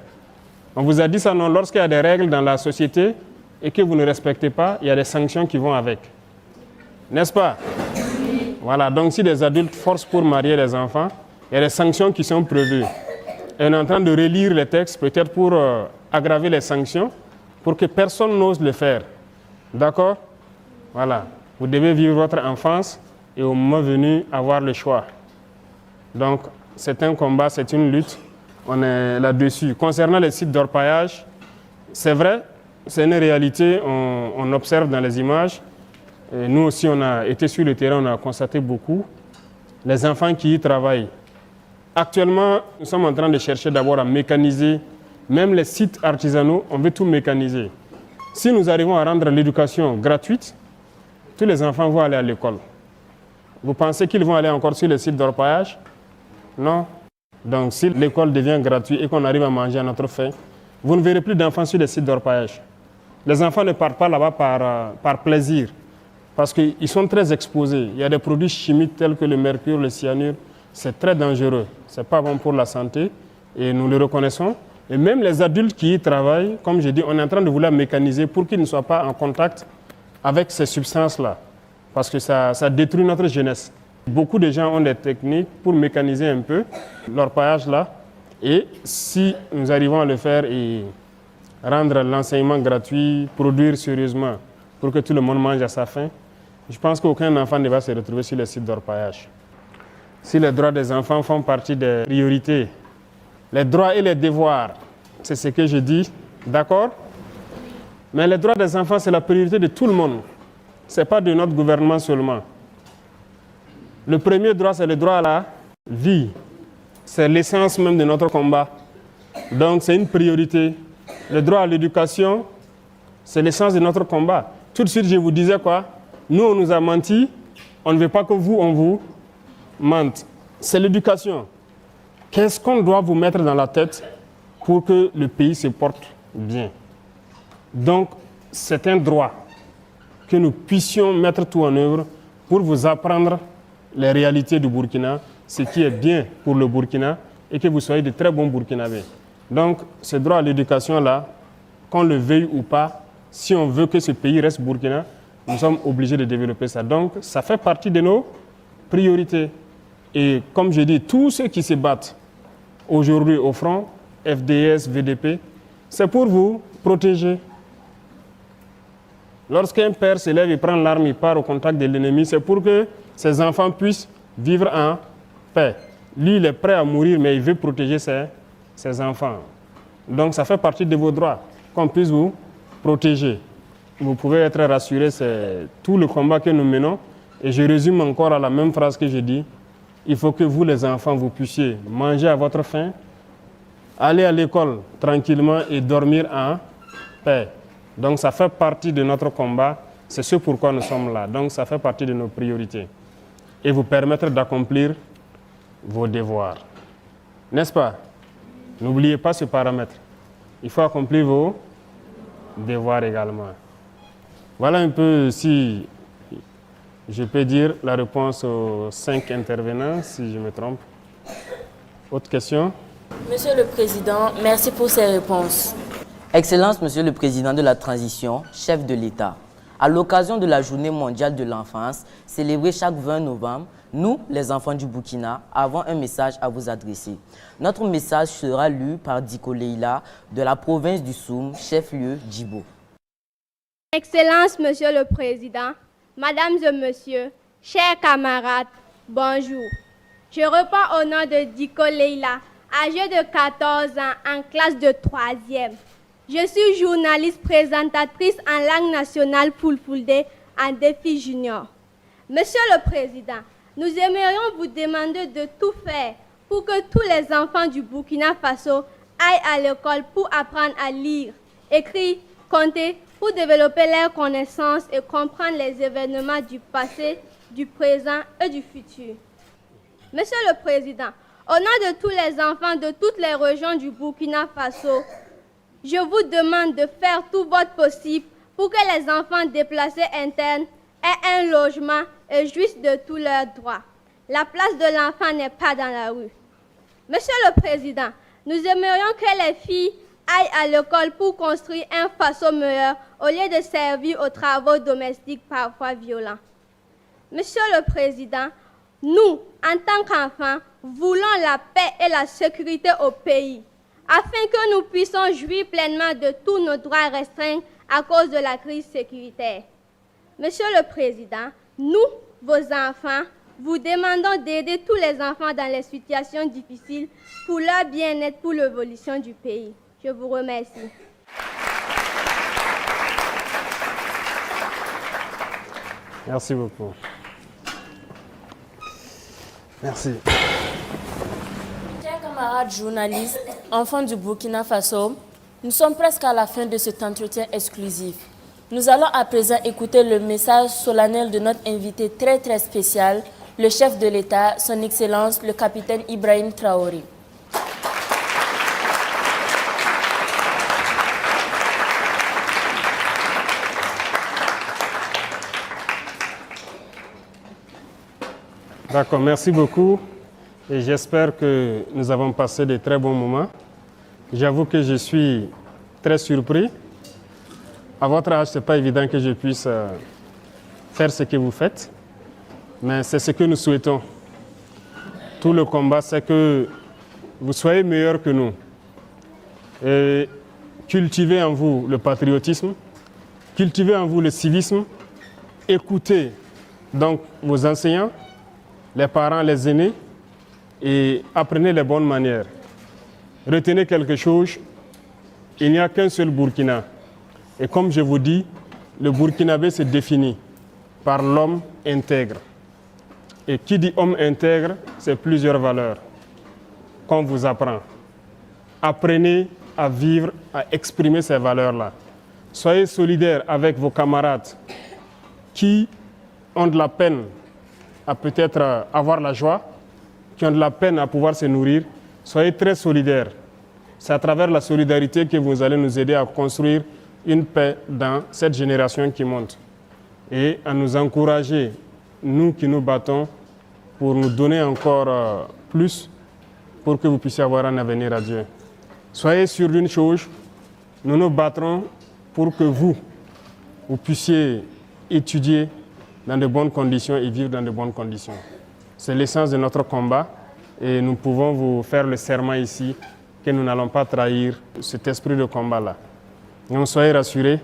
On vous a dit ça, non? Lorsqu'il y a des règles dans la société et que vous ne respectez pas, il y a des sanctions qui vont avec. N'est-ce pas? Voilà, donc si des adultes forcent pour marier les enfants, il y a des sanctions qui sont prévues. Et on est en train de relire les textes, peut-être pour aggraver les sanctions, pour que personne n'ose le faire. D'accord? Voilà. Vous devez vivre votre enfance et au moment venu, avoir le choix. Donc, c'est un combat, c'est une lutte. On est là-dessus. Concernant les sites d'orpaillage, c'est vrai, c'est une réalité, on observe dans les images. Et nous aussi, on a été sur le terrain, on a constaté beaucoup. Les enfants qui y travaillent. Actuellement, nous sommes en train de chercher d'abord à mécaniser, même les sites artisanaux, on veut tout mécaniser. Si nous arrivons à rendre l'éducation gratuite, tous les enfants vont aller à l'école. Vous pensez qu'ils vont aller encore sur les sites d'orpaillage? Non. Donc si l'école devient gratuite et qu'on arrive à manger à notre faim, vous ne verrez plus d'enfants sur les sites d'orpaillage. Les enfants ne partent pas là-bas par plaisir, parce qu'ils sont très exposés. Il y a des produits chimiques tels que le mercure, le cyanure. C'est très dangereux. Ce n'est pas bon pour la santé et nous le reconnaissons. Et même les adultes qui y travaillent, comme je dis, on est en train de vouloir mécaniser pour qu'ils ne soient pas en contact avec ces substances-là, parce que ça détruit notre jeunesse. Beaucoup de gens ont des techniques pour mécaniser un peu l'orpaillage là. Et si nous arrivons à le faire et rendre l'enseignement gratuit, produire sérieusement pour que tout le monde mange à sa faim, je pense qu'aucun enfant ne va se retrouver sur les sites d'orpaillage. Si les droits des enfants font partie des priorités, les droits et les devoirs, c'est ce que je dis, d'accord? Mais les droits des enfants, c'est la priorité de tout le monde. Ce n'est pas de notre gouvernement seulement. Le premier droit, c'est le droit à la vie. C'est l'essence même de notre combat. Donc, c'est une priorité. Le droit à l'éducation, c'est l'essence de notre combat. Tout de suite, je vous disais quoi? Nous, on nous a menti. On ne veut pas que vous, on vous mente. C'est l'éducation. Qu'est-ce qu'on doit vous mettre dans la tête pour que le pays se porte bien? Donc, c'est un droit que nous puissions mettre tout en œuvre pour vous apprendre les réalités du Burkina, ce qui est bien pour le Burkina et que vous soyez de très bons Burkinabés. Donc, ce droit à l'éducation-là, qu'on le veuille ou pas, si on veut que ce pays reste Burkina, nous sommes obligés de développer ça. Donc, ça fait partie de nos priorités. Et comme je dis, tous ceux qui se battent aujourd'hui au front, FDS, VDP, c'est pour vous protéger. Lorsqu'un père se lève et prend l'arme, il part au contact de l'ennemi, c'est pour que ses enfants puissent vivre en paix. Lui, il est prêt à mourir, mais il veut protéger ses enfants. Donc, ça fait partie de vos droits, qu'on puisse vous protéger. Vous pouvez être rassurés, c'est tout le combat que nous menons. Et je résume encore à la même phrase que je dis. Il faut que vous, les enfants, vous puissiez manger à votre faim, aller à l'école tranquillement et dormir en paix. Donc, ça fait partie de notre combat. C'est ce pourquoi nous sommes là. Donc, ça fait partie de nos priorités. Et vous permettre d'accomplir vos devoirs. N'est-ce pas? N'oubliez pas ce paramètre. Il faut accomplir vos devoirs également. Voilà un peu, si je peux dire, la réponse aux 5 intervenants, si je me trompe. Autre question? Monsieur le Président, merci pour ces réponses. Excellence, Monsieur le Président de la Transition, chef de l'État. À l'occasion de la Journée mondiale de l'enfance, célébrée chaque 20 novembre, nous, les enfants du Burkina, avons un message à vous adresser. Notre message sera lu par Diko Leila de la province du Soum, chef-lieu Djibo. Excellence, Monsieur le Président, Mesdames et Messieurs, chers camarades, bonjour. Je reprends au nom de Diko Leila, âgée de 14 ans, en classe de 3e. Je suis journaliste présentatrice en langue nationale Fulfulde en défi junior. Monsieur le Président, nous aimerions vous demander de tout faire pour que tous les enfants du Burkina Faso aillent à l'école pour apprendre à lire, écrire, compter, pour développer leurs connaissances et comprendre les événements du passé, du présent et du futur. Monsieur le Président, au nom de tous les enfants de toutes les régions du Burkina Faso, je vous demande de faire tout votre possible pour que les enfants déplacés internes aient un logement et jouissent de tous leurs droits. La place de l'enfant n'est pas dans la rue. Monsieur le Président, nous aimerions que les filles aillent à l'école pour construire un Faso meilleur au lieu de servir aux travaux domestiques parfois violents. Monsieur le Président, nous, en tant qu'enfants, voulons la paix et la sécurité au pays, afin que nous puissions jouir pleinement de tous nos droits restreints à cause de la crise sécuritaire. Monsieur le Président, nous, vos enfants, vous demandons d'aider tous les enfants dans les situations difficiles pour leur bien-être, pour l'évolution du pays. Je vous remercie. Merci beaucoup. Merci. Chers camarades journalistes, enfants du Burkina Faso, nous sommes presque à la fin de cet entretien exclusif. Nous allons à présent écouter le message solennel de notre invité très spécial, le chef de l'État, son Excellence, le capitaine Ibrahim Traoré. D'accord, merci beaucoup. Et j'espère que nous avons passé de très bons moments. J'avoue que je suis très surpris. À votre âge, ce n'est pas évident que je puisse faire ce que vous faites, mais c'est ce que nous souhaitons. Tout le combat, c'est que vous soyez meilleurs que nous. Et cultivez en vous le patriotisme, cultivez en vous le civisme, écoutez donc vos enseignants, les parents, les aînés, et apprenez les bonnes manières. Retenez quelque chose, il n'y a qu'un seul Burkina. Et comme je vous dis, le Burkinabé se définit par l'homme intègre. Et qui dit homme intègre, c'est plusieurs valeurs qu'on vous apprend. Apprenez à vivre, à exprimer ces valeurs-là. Soyez solidaires avec vos camarades qui ont de la peine à peut-être avoir la joie, qui ont de la peine à pouvoir se nourrir. Soyez très solidaires. C'est à travers la solidarité que vous allez nous aider à construire une paix dans cette génération qui monte. Et à nous encourager, nous qui nous battons, pour nous donner encore plus, pour que vous puissiez avoir un avenir à Dieu. Soyez sûrs d'une chose, nous nous battrons pour que vous puissiez étudier dans de bonnes conditions et vivre dans de bonnes conditions. C'est l'essence de notre combat et nous pouvons vous faire le serment ici que nous n'allons pas trahir cet esprit de combat-là. Donc soyez rassurés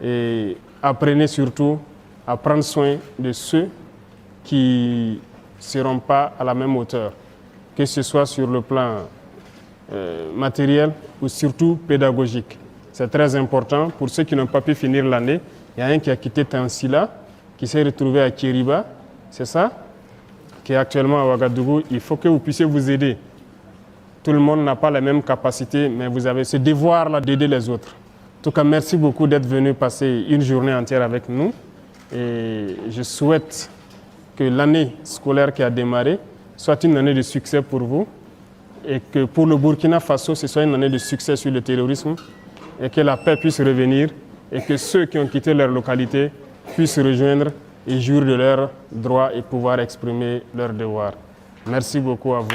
et apprenez surtout à prendre soin de ceux qui ne seront pas à la même hauteur, que ce soit sur le plan matériel ou surtout pédagogique. C'est très important pour ceux qui n'ont pas pu finir l'année. Il y a un qui a quitté Tansila, qui s'est retrouvé à Kiriba, c'est ça, qui est actuellement à Ouagadougou. Il faut que vous puissiez vous aider. Tout le monde n'a pas la même capacité, mais vous avez ce devoir-là d'aider les autres. En tout cas, merci beaucoup d'être venu passer une journée entière avec nous. Et je souhaite que l'année scolaire qui a démarré soit une année de succès pour vous et que pour le Burkina Faso, ce soit une année de succès sur le terrorisme et que la paix puisse revenir et que ceux qui ont quitté leur localité puissent rejoindre et jouir de leurs droits et pouvoir exprimer leurs devoirs. Merci beaucoup à vous.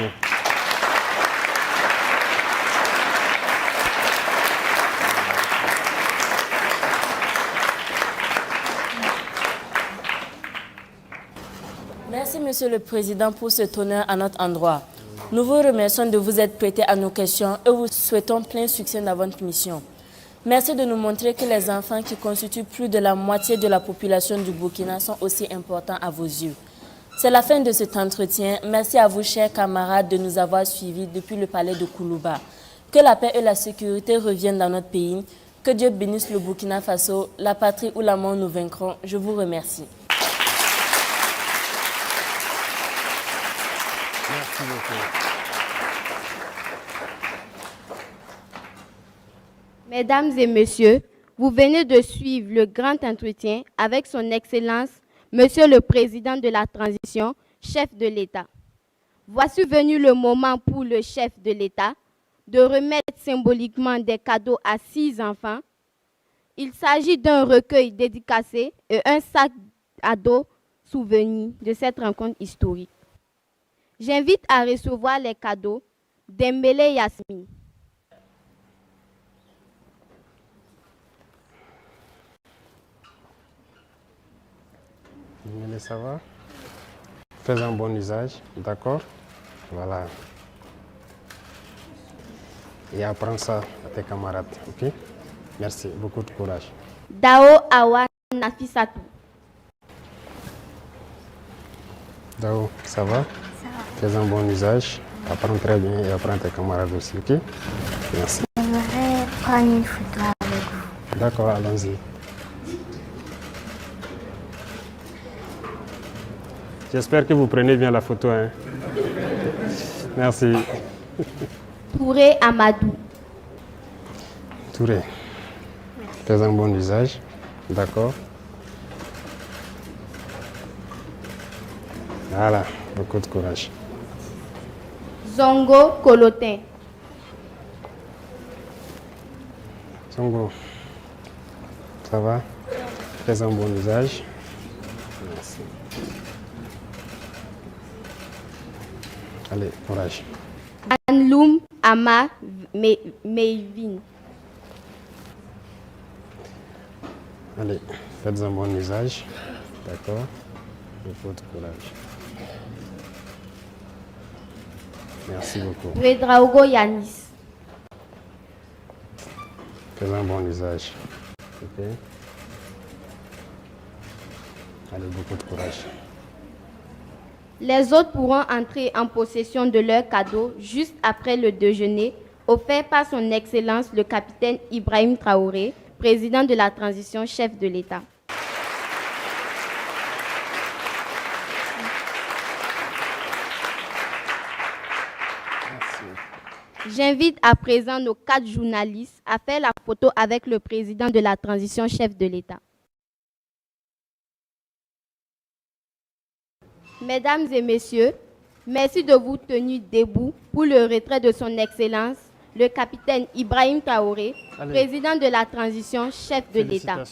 Merci, Monsieur le Président, pour cet honneur à notre endroit. Nous vous remercions de vous être prêtés à nos questions et vous souhaitons plein succès dans votre mission. Merci de nous montrer que les enfants qui constituent plus de la moitié de la population du Burkina sont aussi importants à vos yeux. C'est la fin de cet entretien. Merci à vous, chers camarades, de nous avoir suivis depuis le palais de Koulouba. Que la paix et la sécurité reviennent dans notre pays. Que Dieu bénisse le Burkina Faso, la patrie où la mort nous vaincront. Je vous remercie. Merci beaucoup. Mesdames et messieurs, vous venez de suivre le grand entretien avec son Excellence, Monsieur le Président de la Transition, chef de l'État. Voici venu le moment pour le chef de l'État de remettre symboliquement des cadeaux à 6 enfants. Il s'agit d'un recueil dédicacé et un sac à dos souvenir de cette rencontre historique. J'invite à recevoir les cadeaux Dembélé Yasmine. Dembélé, ça va? Fais un bon usage, d'accord? Voilà. Et apprends ça à tes camarades, ok? Merci, beaucoup de courage. Dao Awa Nafisatou. Dao, ça va? Ça va. Fais un bon usage, apprends très bien et apprends tes camarades aussi, ok? Merci. J'aimerais prendre une photo avec vous. D'accord, allons-y. J'espère que vous prenez bien la photo, hein? Merci. Touré Amadou. Touré, fais un bon usage, d'accord? Voilà, beaucoup de courage. Zongo Kolotin. Zongo, ça va? Fais un bon usage. Merci. Allez, courage. Anloum Ama Meivin. Allez, faites un bon usage. D'accord? Beaucoup de courage. Merci beaucoup. Redraogo Yanis. Fais un bon usage. Ok? Allez, beaucoup de courage. Les autres pourront entrer en possession de leurs cadeaux juste après le déjeuner offert par son Excellence le capitaine Ibrahim Traoré, président de la transition, chef de l'État. J'invite à présent nos 4 journalistes à faire la photo avec le président de la transition, chef de l'État. Mesdames et messieurs, merci de vous tenir debout pour le retrait de son Excellence, le capitaine Ibrahim Traoré, président de la transition, chef de l'État.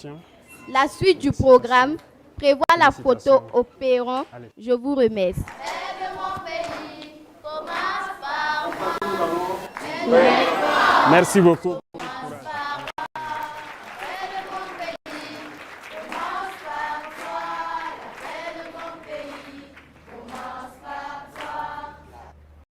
La suite du programme prévoit la photo au perron. Je vous remercie. Merci beaucoup.